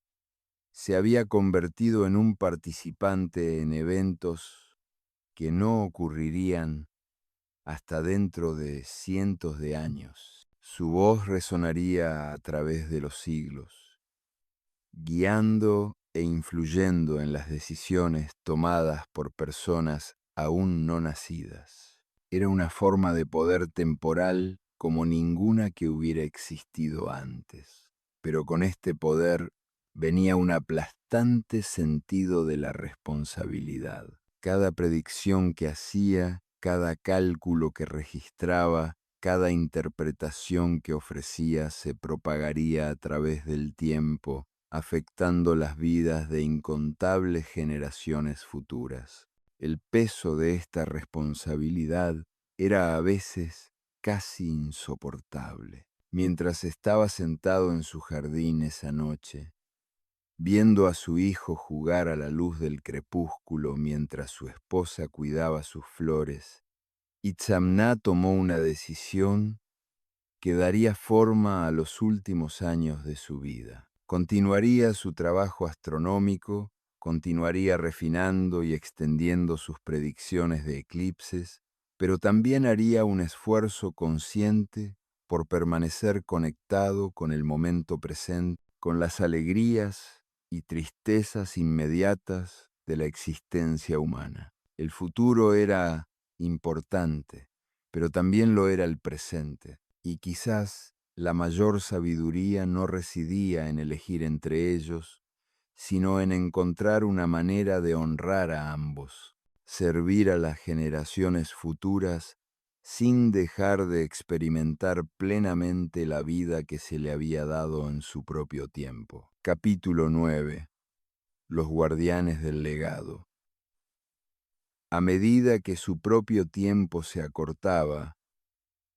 se había convertido en un participante en eventos que no ocurrirían hasta dentro de cientos de años. Su voz resonaría a través de los siglos, guiando e influyendo en las decisiones tomadas por personas aún no nacidas. Era una forma de poder temporal como ninguna que hubiera existido antes. Pero con este poder venía un aplastante sentido de la responsabilidad. Cada predicción que hacía, cada cálculo que registraba, cada interpretación que ofrecía se propagaría a través del tiempo, afectando las vidas de incontables generaciones futuras. El peso de esta responsabilidad era a veces casi insoportable. Mientras estaba sentado en su jardín esa noche, viendo a su hijo jugar a la luz del crepúsculo mientras su esposa cuidaba sus flores, Itzamná tomó una decisión que daría forma a los últimos años de su vida. Continuaría su trabajo astronómico, continuaría refinando y extendiendo sus predicciones de eclipses, pero también haría un esfuerzo consciente por permanecer conectado con el momento presente, con las alegrías y tristezas inmediatas de la existencia humana. El futuro era importante, pero también lo era el presente. Y quizás la mayor sabiduría no residía en elegir entre ellos, sino en encontrar una manera de honrar a ambos, servir a las generaciones futuras sin dejar de experimentar plenamente la vida que se le había dado en su propio tiempo. Capítulo 9. Los guardianes del legado. A medida que su propio tiempo se acortaba,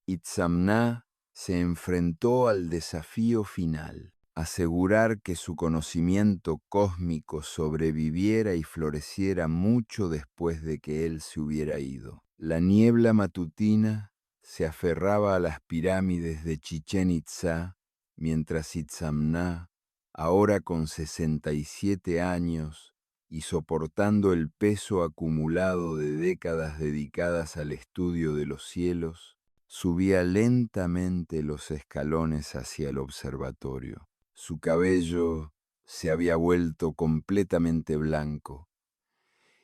Itzamná se enfrentó al desafío final. asegurar que su conocimiento cósmico sobreviviera y floreciera mucho después de que él se hubiera ido. La niebla matutina se aferraba a las pirámides de Chichén Itzá, mientras Itzamná, ahora con 67 años y soportando el peso acumulado de décadas dedicadas al estudio de los cielos, subía lentamente los escalones hacia el observatorio. Su cabello se había vuelto completamente blanco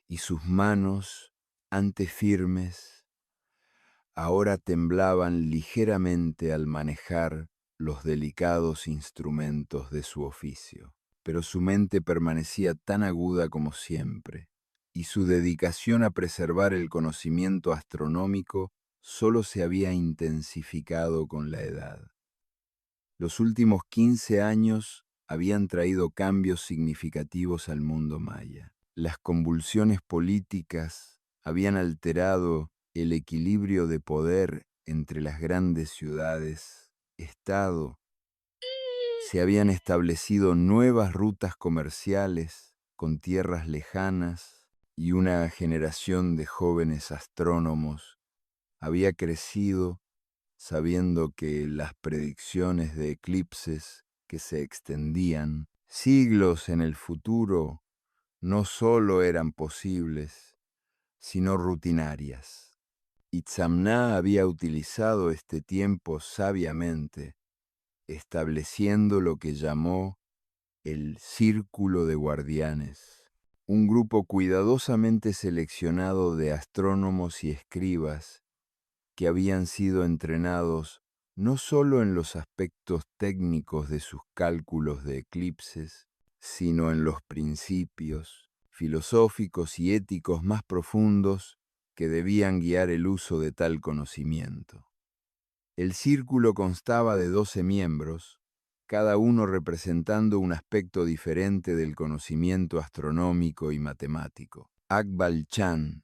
y sus manos, antes firmes, ahora temblaban ligeramente al manejar los delicados instrumentos de su oficio. Pero su mente permanecía tan aguda como siempre, y su dedicación a preservar el conocimiento astronómico solo se había intensificado con la edad. Los últimos 15 años habían traído cambios significativos al mundo maya. Las convulsiones políticas habían alterado el equilibrio de poder entre las grandes ciudades, Estado. Se habían establecido nuevas rutas comerciales con tierras lejanas y una generación de jóvenes astrónomos había crecido sabiendo que las predicciones de eclipses que se extendían siglos en el futuro no solo eran posibles, sino rutinarias. Itzamná había utilizado este tiempo sabiamente, estableciendo lo que llamó el Círculo de Guardianes, un grupo cuidadosamente seleccionado de astrónomos y escribas que habían sido entrenados no solo en los aspectos técnicos de sus cálculos de eclipses, sino en los principios filosóficos y éticos más profundos que debían guiar el uso de tal conocimiento. El círculo constaba de 12 miembros, cada uno representando un aspecto diferente del conocimiento astronómico y matemático. Akbal Chan,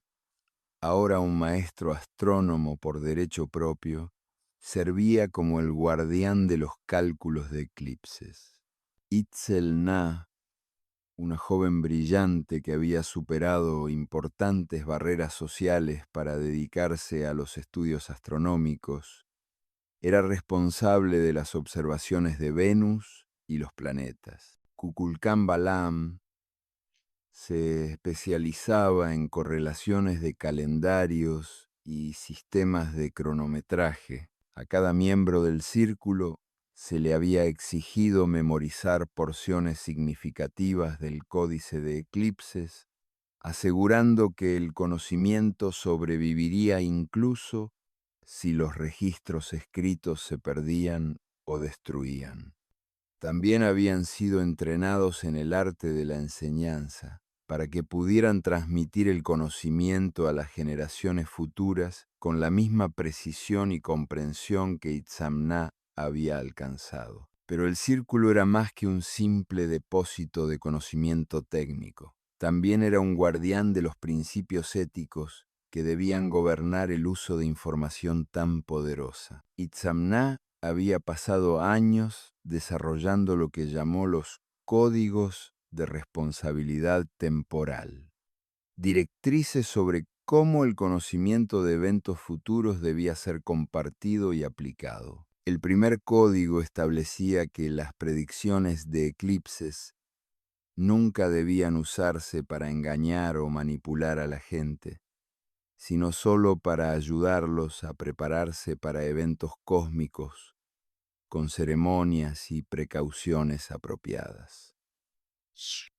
ahora un maestro astrónomo por derecho propio, servía como el guardián de los cálculos de eclipses. Itzel Na, una joven brillante que había superado importantes barreras sociales para dedicarse a los estudios astronómicos, era responsable de las observaciones de Venus y los planetas. Kukulcán Balam se especializaba en correlaciones de calendarios y sistemas de cronometraje. A cada miembro del círculo se le había exigido memorizar porciones significativas del códice de eclipses, asegurando que el conocimiento sobreviviría incluso si los registros escritos se perdían o destruían. También habían sido entrenados en el arte de la enseñanza, para que pudieran transmitir el conocimiento a las generaciones futuras con la misma precisión y comprensión que Itzamná había alcanzado. Pero el círculo era más que un simple depósito de conocimiento técnico. También era un guardián de los principios éticos que debían gobernar el uso de información tan poderosa. Itzamná había pasado años desarrollando lo que llamó los códigos de responsabilidad temporal, directrices sobre cómo el conocimiento de eventos futuros debía ser compartido y aplicado. El primer código establecía que las predicciones de eclipses nunca debían usarse para engañar o manipular a la gente, sino solo para ayudarlos a prepararse para eventos cósmicos con ceremonias y precauciones apropiadas.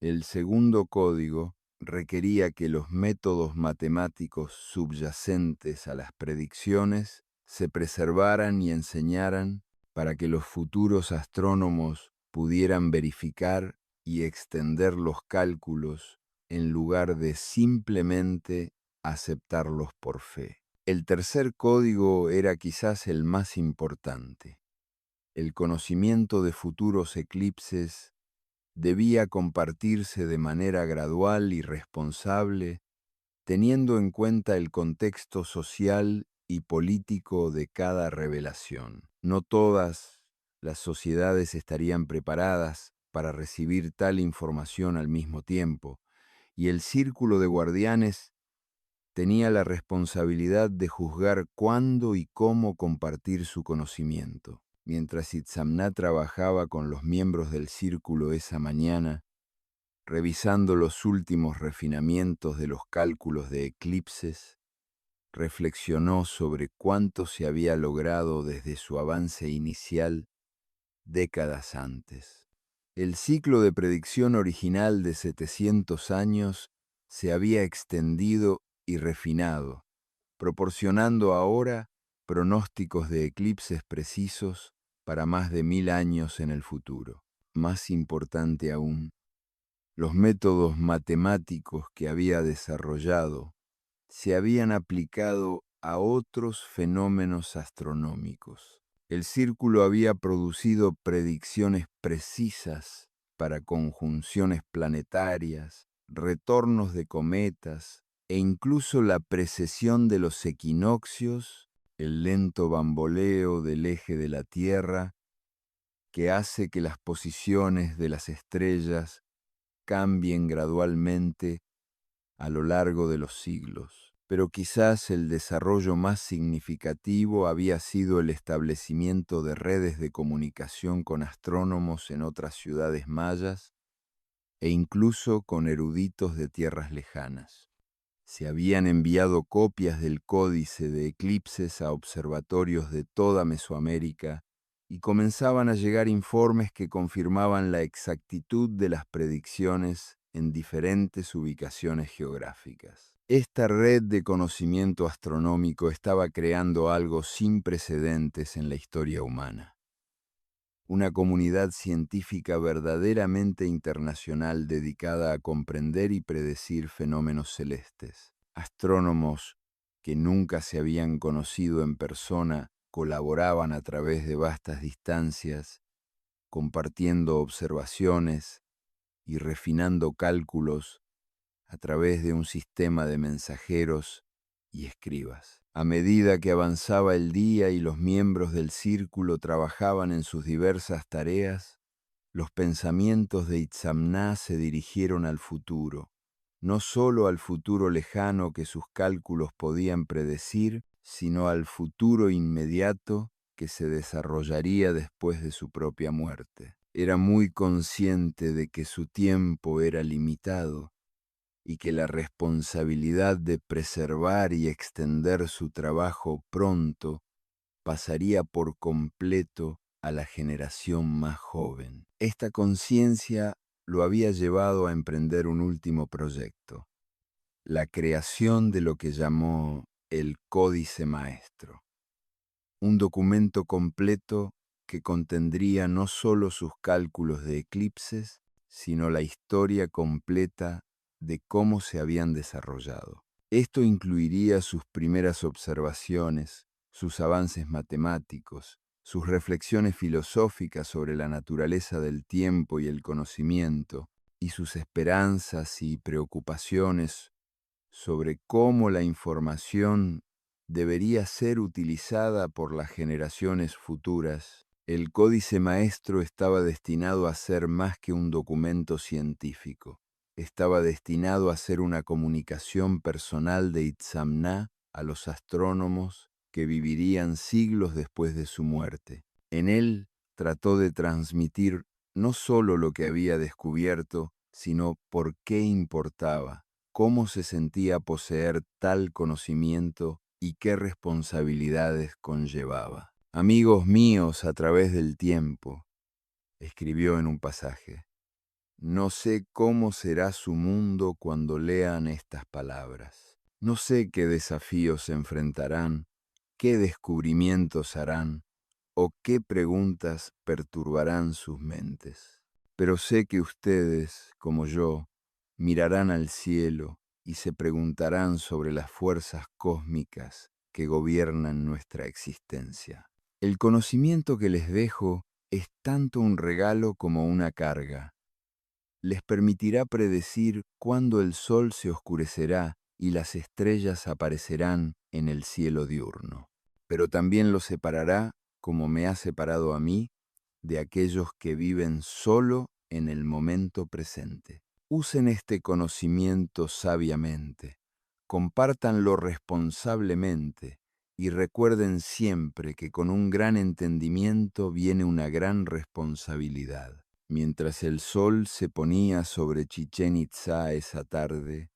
El segundo código requería que los métodos matemáticos subyacentes a las predicciones se preservaran y enseñaran para que los futuros astrónomos pudieran verificar y extender los cálculos en lugar de simplemente aceptarlos por fe. El tercer código era quizás el más importante. El conocimiento de futuros eclipses debía compartirse de manera gradual y responsable, teniendo en cuenta el contexto social y político de cada revelación. No todas Las sociedades estarían preparadas para recibir tal información al mismo tiempo, y el círculo de guardianes tenía la responsabilidad de juzgar cuándo y cómo compartir su conocimiento. Mientras Itzamná trabajaba con los miembros del círculo esa mañana, revisando los últimos refinamientos de los cálculos de eclipses, reflexionó sobre cuánto se había logrado desde su avance inicial décadas antes. El ciclo de predicción original de 700 años se había extendido y refinado, proporcionando ahora pronósticos de eclipses precisos para más de 1000 años en el futuro. Más importante aún, los métodos matemáticos que había desarrollado se habían aplicado a otros fenómenos astronómicos. El círculo había producido predicciones precisas para conjunciones planetarias, retornos de cometas e incluso la precesión de los equinoccios, el lento bamboleo del eje de la Tierra que hace que las posiciones de las estrellas cambien gradualmente a lo largo de los siglos. Pero quizás el desarrollo más significativo había sido el establecimiento de redes de comunicación con astrónomos en otras ciudades mayas e incluso con eruditos de tierras lejanas. Se habían enviado copias del códice de eclipses a observatorios de toda Mesoamérica y comenzaban a llegar informes que confirmaban la exactitud de las predicciones en diferentes ubicaciones geográficas. Esta red de conocimiento astronómico estaba creando algo sin precedentes en la historia humana. Una comunidad científica verdaderamente internacional dedicada a comprender y predecir fenómenos celestes. Astrónomos que nunca se habían conocido en persona colaboraban a través de vastas distancias, compartiendo observaciones y refinando cálculos a través de un sistema de mensajeros y escribas. A medida que avanzaba el día y los miembros del círculo trabajaban en sus diversas tareas, los pensamientos de Itzamná se dirigieron al futuro, no solo al futuro lejano que sus cálculos podían predecir, sino al futuro inmediato que se desarrollaría después de su propia muerte. Era muy consciente de que su tiempo era limitado y que la responsabilidad de preservar y extender su trabajo pronto pasaría por completo a la generación más joven. Esta conciencia lo había llevado a emprender un último proyecto, la creación de lo que llamó el Códice Maestro, un documento completo que contendría no solo sus cálculos de eclipses, sino la historia completa de cómo se habían desarrollado. Esto incluiría sus primeras observaciones, sus avances matemáticos, sus reflexiones filosóficas sobre la naturaleza del tiempo y el conocimiento, y sus esperanzas y preocupaciones sobre cómo la información debería ser utilizada por las generaciones futuras. El Códice Maestro estaba destinado a ser más que un documento científico. Estaba destinado a ser una comunicación personal de Itzamná a los astrónomos que vivirían siglos después de su muerte. En él trató de transmitir no solo lo que había descubierto, sino por qué importaba, cómo se sentía poseer tal conocimiento y qué responsabilidades conllevaba. Amigos míos a través del tiempo, escribió en un pasaje, no sé cómo será su mundo cuando lean estas palabras. No sé qué desafíos enfrentarán, qué descubrimientos harán o qué preguntas perturbarán sus mentes. Pero sé que ustedes, como yo, mirarán al cielo y se preguntarán sobre las fuerzas cósmicas que gobiernan nuestra existencia. El conocimiento que les dejo es tanto un regalo como una carga. Les permitirá predecir cuándo el sol se oscurecerá y las estrellas aparecerán en el cielo diurno. Pero también los separará, como me ha separado a mí, de aquellos que viven solo en el momento presente. Usen este conocimiento sabiamente, compártanlo responsablemente y recuerden siempre que con un gran entendimiento viene una gran responsabilidad. Mientras el sol se ponía sobre Chichén Itzá esa tarde,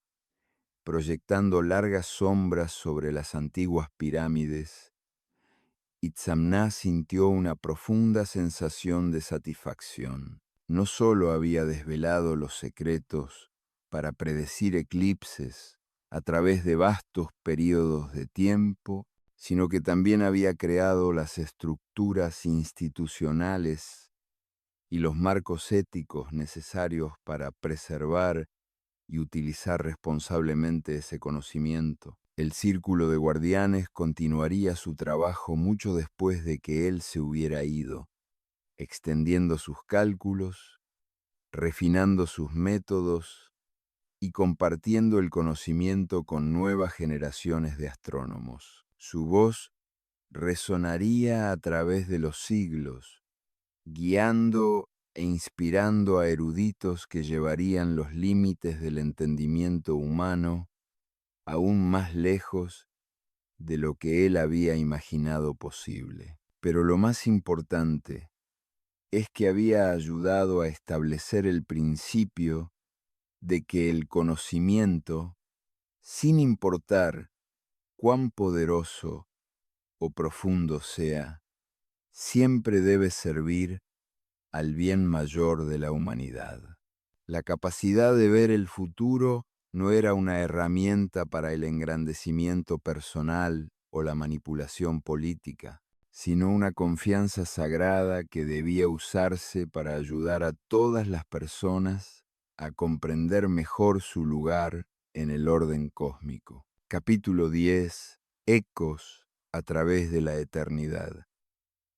proyectando largas sombras sobre las antiguas pirámides, Itzamná sintió una profunda sensación de satisfacción. No solo había desvelado los secretos para predecir eclipses a través de vastos períodos de tiempo, sino que también había creado las estructuras institucionales y los marcos éticos necesarios para preservar y utilizar responsablemente ese conocimiento. El círculo de guardianes continuaría su trabajo mucho después de que él se hubiera ido, extendiendo sus cálculos, refinando sus métodos y compartiendo el conocimiento con nuevas generaciones de astrónomos. Su voz resonaría a través de los siglos, guiando e inspirando a eruditos que llevarían los límites del entendimiento humano aún más lejos de lo que él había imaginado posible. Pero lo más importante es que había ayudado a establecer el principio de que el conocimiento, sin importar cuán poderoso o profundo sea, siempre debe servir al bien mayor de la humanidad. La capacidad de ver el futuro no era una herramienta para el engrandecimiento personal o la manipulación política, sino una confianza sagrada que debía usarse para ayudar a todas las personas a comprender mejor su lugar en el orden cósmico. Capítulo 10. Ecos a través de la eternidad.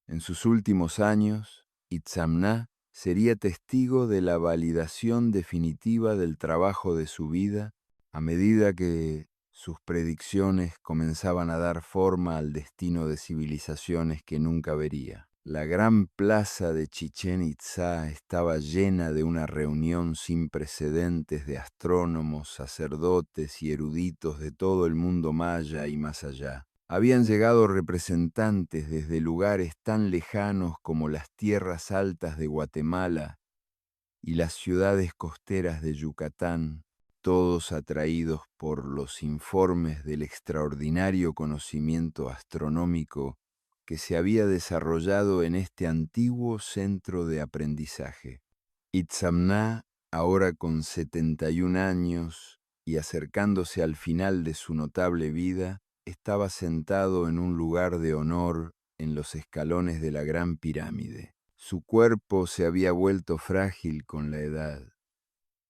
En sus últimos años, Itzamná sería testigo de la validación definitiva del trabajo de su vida a medida que sus predicciones comenzaban a dar forma al destino de civilizaciones que nunca vería. La gran plaza de Chichén Itzá estaba llena de una reunión sin precedentes de astrónomos, sacerdotes y eruditos de todo el mundo maya y más allá. Habían llegado representantes desde lugares tan lejanos como las tierras altas de Guatemala y las ciudades costeras de Yucatán, todos atraídos por los informes del extraordinario conocimiento astronómico que se había desarrollado en este antiguo centro de aprendizaje. Itzamná, ahora con 71 años y acercándose al final de su notable vida, estaba sentado en un lugar de honor en los escalones de la Gran Pirámide. Su cuerpo se había vuelto frágil con la edad,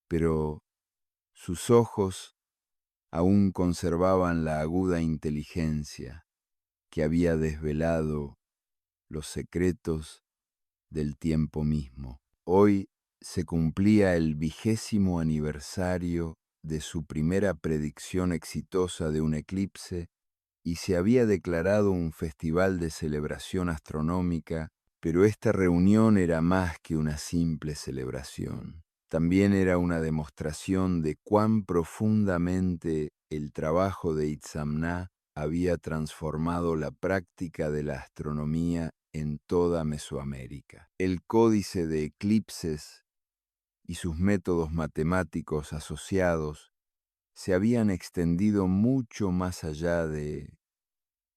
pero sus ojos aún conservaban la aguda inteligencia que había desvelado los secretos del tiempo mismo. Hoy se cumplía el 20º aniversario de su primera predicción exitosa de un eclipse y se había declarado un festival de celebración astronómica, pero esta reunión era más que una simple celebración. También era una demostración de cuán profundamente el trabajo de Itzamná había transformado la práctica de la astronomía en toda Mesoamérica. El códice de eclipses y sus métodos matemáticos asociados se habían extendido mucho más allá de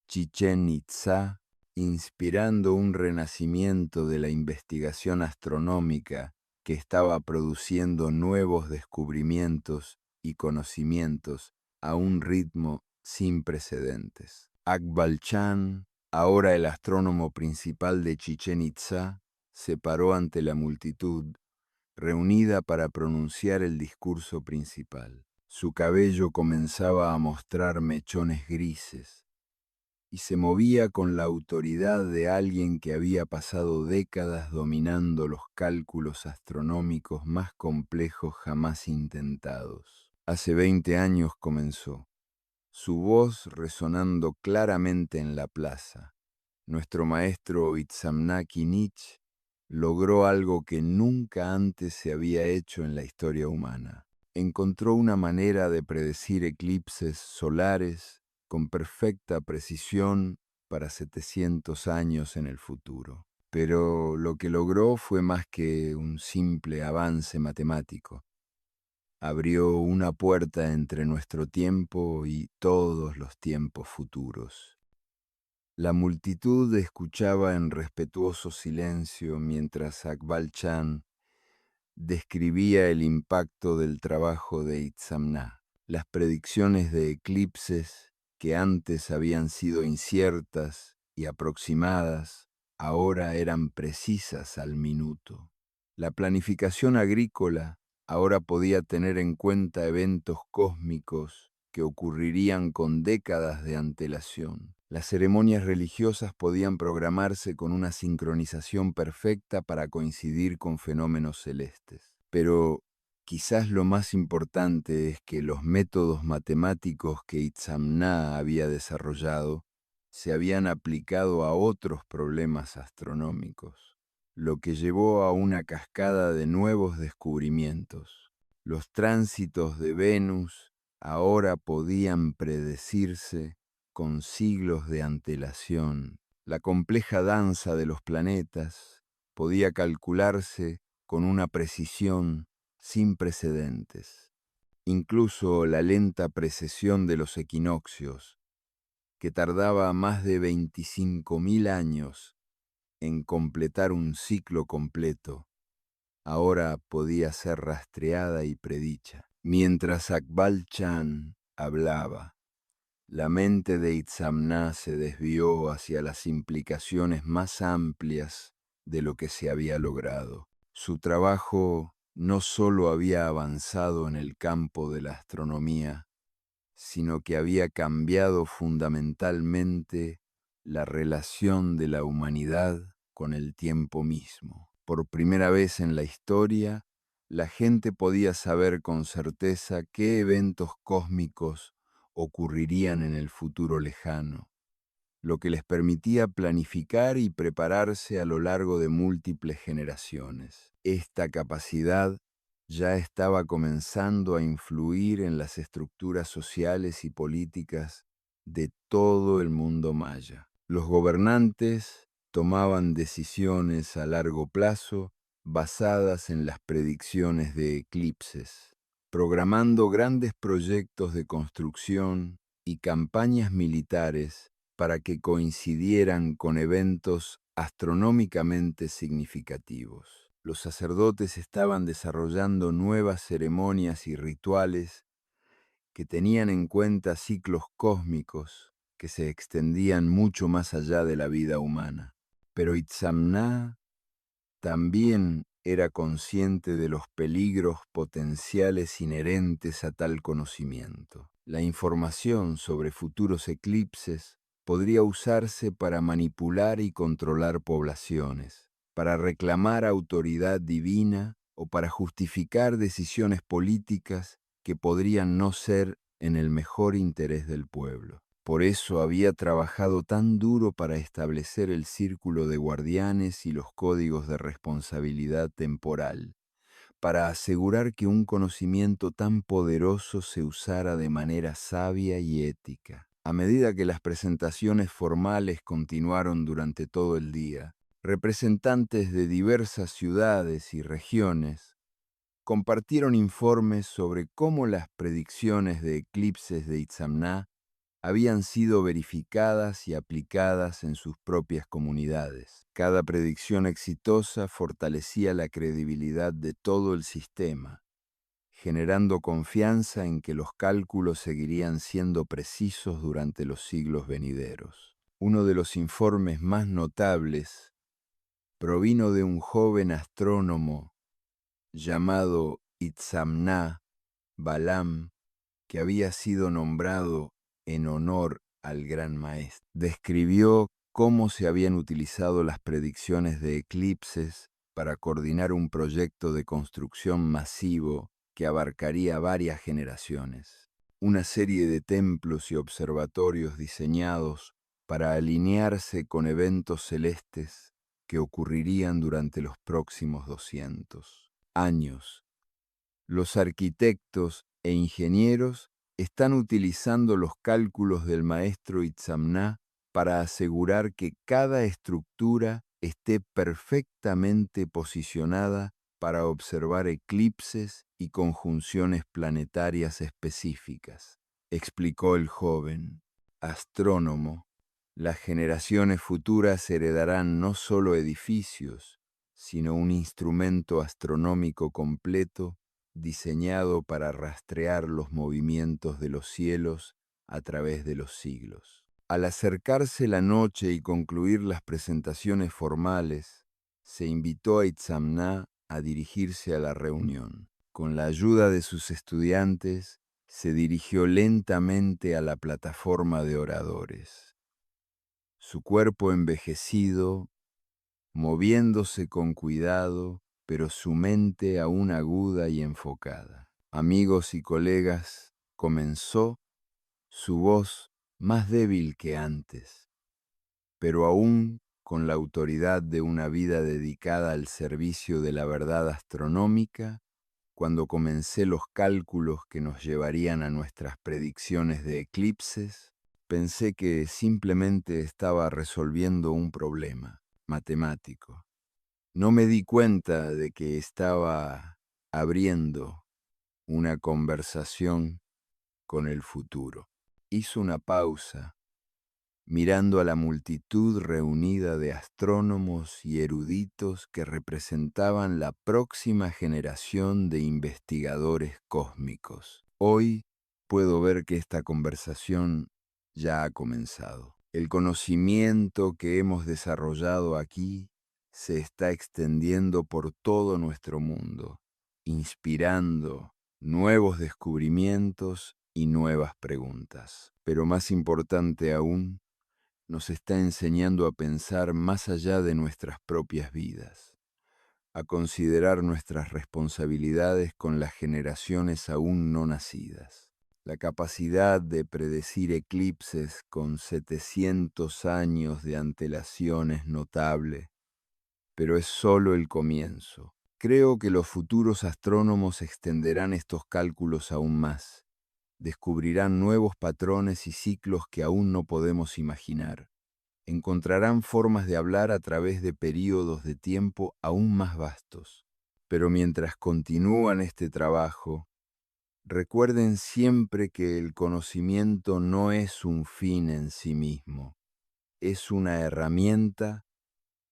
Chichén Itzá, inspirando un renacimiento de la investigación astronómica que estaba produciendo nuevos descubrimientos y conocimientos a un ritmo sin precedentes. Akbal Chan, ahora el astrónomo principal de Chichén Itzá, se paró ante la multitud reunida para pronunciar el discurso principal. Su cabello comenzaba a mostrar mechones grises y se movía con la autoridad de alguien que había pasado décadas dominando los cálculos astronómicos más complejos jamás intentados. Hace 20 años comenzó, su voz resonando claramente en la plaza. Nuestro maestro Itzamná Kinich logró algo que nunca antes se había hecho en la historia humana. Encontró una manera de predecir eclipses solares con perfecta precisión para 700 años en el futuro. Pero lo que logró fue más que un simple avance matemático. Abrió una puerta entre nuestro tiempo y todos los tiempos futuros. La multitud escuchaba en respetuoso silencio mientras Akbal Chan describía el impacto del trabajo de Itzamná. Las predicciones de eclipses que antes habían sido inciertas y aproximadas, ahora eran precisas al minuto. La planificación agrícola ahora podía tener en cuenta eventos cósmicos que ocurrirían con décadas de antelación. Las ceremonias religiosas podían programarse con una sincronización perfecta para coincidir con fenómenos celestes. Pero quizás lo más importante es que los métodos matemáticos que Itzamná había desarrollado se habían aplicado a otros problemas astronómicos, lo que llevó a una cascada de nuevos descubrimientos. Los tránsitos de Venus ahora podían predecirse con siglos de antelación. La compleja danza de los planetas podía calcularse con una precisión sin precedentes. Incluso la lenta precesión de los equinoccios, que tardaba más de 25.000 años en completar un ciclo completo, ahora podía ser rastreada y predicha. Mientras Akbal Chan hablaba, la mente de Itzamná se desvió hacia las implicaciones más amplias de lo que se había logrado. Su trabajo no solo había avanzado en el campo de la astronomía, sino que había cambiado fundamentalmente la relación de la humanidad con el tiempo mismo. Por primera vez en la historia, la gente podía saber con certeza qué eventos cósmicos ocurrirían en el futuro lejano, lo que les permitía planificar y prepararse a lo largo de múltiples generaciones. Esta capacidad ya estaba comenzando a influir en las estructuras sociales y políticas de todo el mundo maya. Los gobernantes tomaban decisiones a largo plazo basadas en las predicciones de eclipses, programando grandes proyectos de construcción y campañas militares para que coincidieran con eventos astronómicamente significativos. Los sacerdotes estaban desarrollando nuevas ceremonias y rituales que tenían en cuenta ciclos cósmicos que se extendían mucho más allá de la vida humana. Pero Itzamná también era consciente de los peligros potenciales inherentes a tal conocimiento. La información sobre futuros eclipses podría usarse para manipular y controlar poblaciones, para reclamar autoridad divina o para justificar decisiones políticas que podrían no ser en el mejor interés del pueblo. Por eso había trabajado tan duro para establecer el círculo de guardianes y los códigos de responsabilidad temporal, para asegurar que un conocimiento tan poderoso se usara de manera sabia y ética. A medida que las presentaciones formales continuaron durante todo el día, representantes de diversas ciudades y regiones compartieron informes sobre cómo las predicciones de eclipses de Itzamná habían sido verificadas y aplicadas en sus propias comunidades. Cada predicción exitosa fortalecía la credibilidad de todo el sistema, generando confianza en que los cálculos seguirían siendo precisos durante los siglos venideros. Uno de los informes más notables provino de un joven astrónomo llamado Itzamná Balam, que había sido nombrado en honor al gran maestro. Describió cómo se habían utilizado las predicciones de eclipses para coordinar un proyecto de construcción masivo que abarcaría varias generaciones. Una serie de templos y observatorios diseñados para alinearse con eventos celestes que ocurrirían durante los próximos 200 años. Los arquitectos e ingenieros están utilizando los cálculos del maestro Itzamná para asegurar que cada estructura esté perfectamente posicionada para observar eclipses y conjunciones planetarias específicas, explicó el joven astrónomo. Las generaciones futuras heredarán no solo edificios, sino un instrumento astronómico completo diseñado para rastrear los movimientos de los cielos a través de los siglos. Al acercarse la noche y concluir las presentaciones formales, se invitó a Itzamná a dirigirse a la reunión. Con la ayuda de sus estudiantes, se dirigió lentamente a la plataforma de oradores. Su cuerpo envejecido, moviéndose con cuidado, pero su mente aún aguda y enfocada. Amigos y colegas, comenzó, su voz más débil que antes, pero aún con la autoridad de una vida dedicada al servicio de la verdad astronómica. Cuando comencé los cálculos que nos llevarían a nuestras predicciones de eclipses, pensé que simplemente estaba resolviendo un problema matemático. No me di cuenta de que estaba abriendo una conversación con el futuro. Hizo una pausa, mirando a la multitud reunida de astrónomos y eruditos que representaban la próxima generación de investigadores cósmicos. Hoy puedo ver que esta conversación ya ha comenzado. El conocimiento que hemos desarrollado aquí se está extendiendo por todo nuestro mundo, inspirando nuevos descubrimientos y nuevas preguntas. Pero más importante aún, nos está enseñando a pensar más allá de nuestras propias vidas, a considerar nuestras responsabilidades con las generaciones aún no nacidas. La capacidad de predecir eclipses con 700 años de antelación es notable, pero es solo el comienzo. Creo que los futuros astrónomos extenderán estos cálculos aún más, descubrirán nuevos patrones y ciclos que aún no podemos imaginar. Encontrarán formas de hablar a través de períodos de tiempo aún más vastos. Pero mientras continúan este trabajo, recuerden siempre que el conocimiento no es un fin en sí mismo, es una herramienta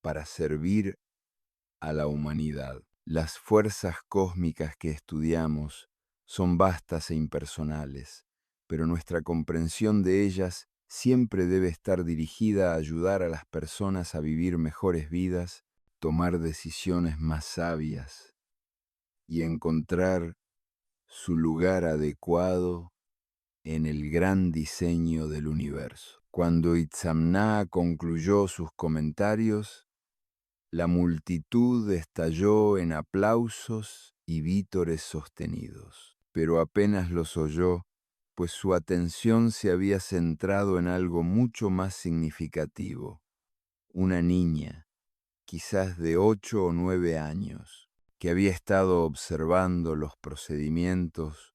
para servir a la humanidad. Las fuerzas cósmicas que estudiamos son vastas e impersonales, pero nuestra comprensión de ellas siempre debe estar dirigida a ayudar a las personas a vivir mejores vidas, tomar decisiones más sabias y encontrar su lugar adecuado en el gran diseño del universo. Cuando Itzamná concluyó sus comentarios, la multitud estalló en aplausos y vítores sostenidos, pero apenas los oyó, pues su atención se había centrado en algo mucho más significativo. Una niña, quizás de 8 o 9 años, que había estado observando los procedimientos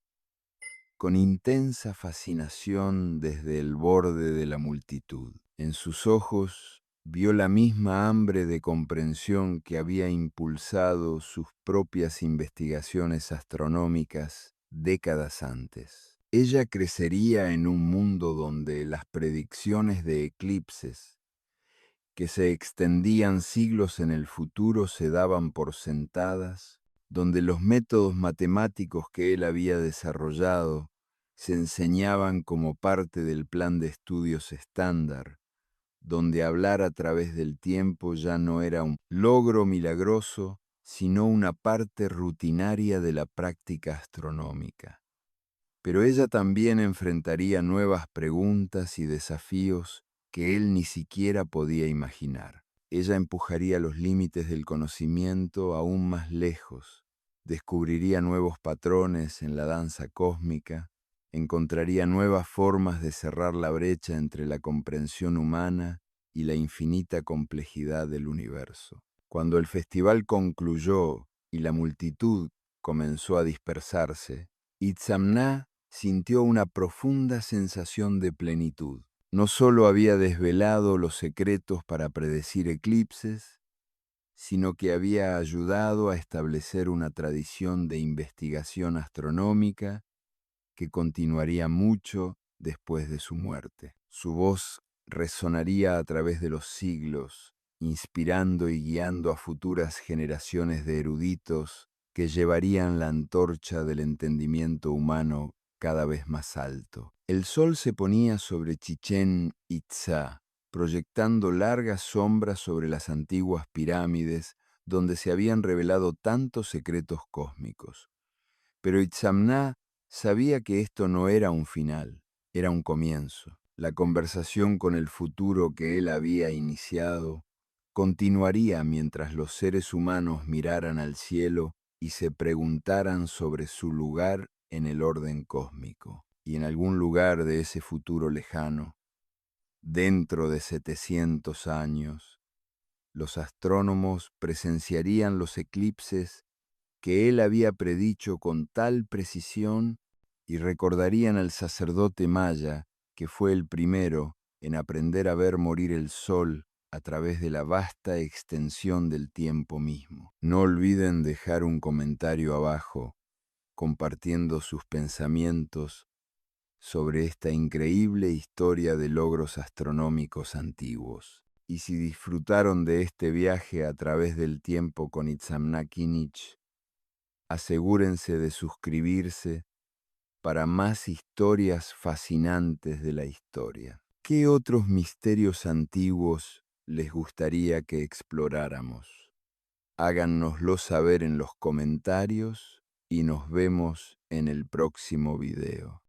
con intensa fascinación desde el borde de la multitud. En sus ojos vio la misma hambre de comprensión que había impulsado sus propias investigaciones astronómicas décadas antes. Ella crecería en un mundo donde las predicciones de eclipses, que se extendían siglos en el futuro, se daban por sentadas, donde los métodos matemáticos que él había desarrollado se enseñaban como parte del plan de estudios estándar, donde hablar a través del tiempo ya no era un logro milagroso, sino una parte rutinaria de la práctica astronómica. Pero ella también enfrentaría nuevas preguntas y desafíos que él ni siquiera podía imaginar. Ella empujaría los límites del conocimiento aún más lejos, descubriría nuevos patrones en la danza cósmica, encontraría nuevas formas de cerrar la brecha entre la comprensión humana y la infinita complejidad del universo. Cuando el festival concluyó y la multitud comenzó a dispersarse, Itzamná sintió una profunda sensación de plenitud. No solo había desvelado los secretos para predecir eclipses, sino que había ayudado a establecer una tradición de investigación astronómica que continuaría mucho después de su muerte. Su voz resonaría a través de los siglos, inspirando y guiando a futuras generaciones de eruditos que llevarían la antorcha del entendimiento humano cada vez más alto. El sol se ponía sobre Chichén Itzá, proyectando largas sombras sobre las antiguas pirámides donde se habían revelado tantos secretos cósmicos. Pero Itzamná sabía que esto no era un final, era un comienzo. La conversación con el futuro que él había iniciado continuaría mientras los seres humanos miraran al cielo y se preguntaran sobre su lugar en el orden cósmico. Y en algún lugar de ese futuro lejano, dentro de 700 años, los astrónomos presenciarían los eclipses que él había predicho con tal precisión y recordarían al sacerdote maya que fue el primero en aprender a ver morir el sol a través de la vasta extensión del tiempo mismo. No olviden dejar un comentario abajo compartiendo sus pensamientos sobre esta increíble historia de logros astronómicos antiguos. Y si disfrutaron de este viaje a través del tiempo con Itzamná Kinich, asegúrense de suscribirse para más historias fascinantes de la historia. ¿Qué otros misterios antiguos les gustaría que exploráramos? Háganoslo saber en los comentarios y nos vemos en el próximo video.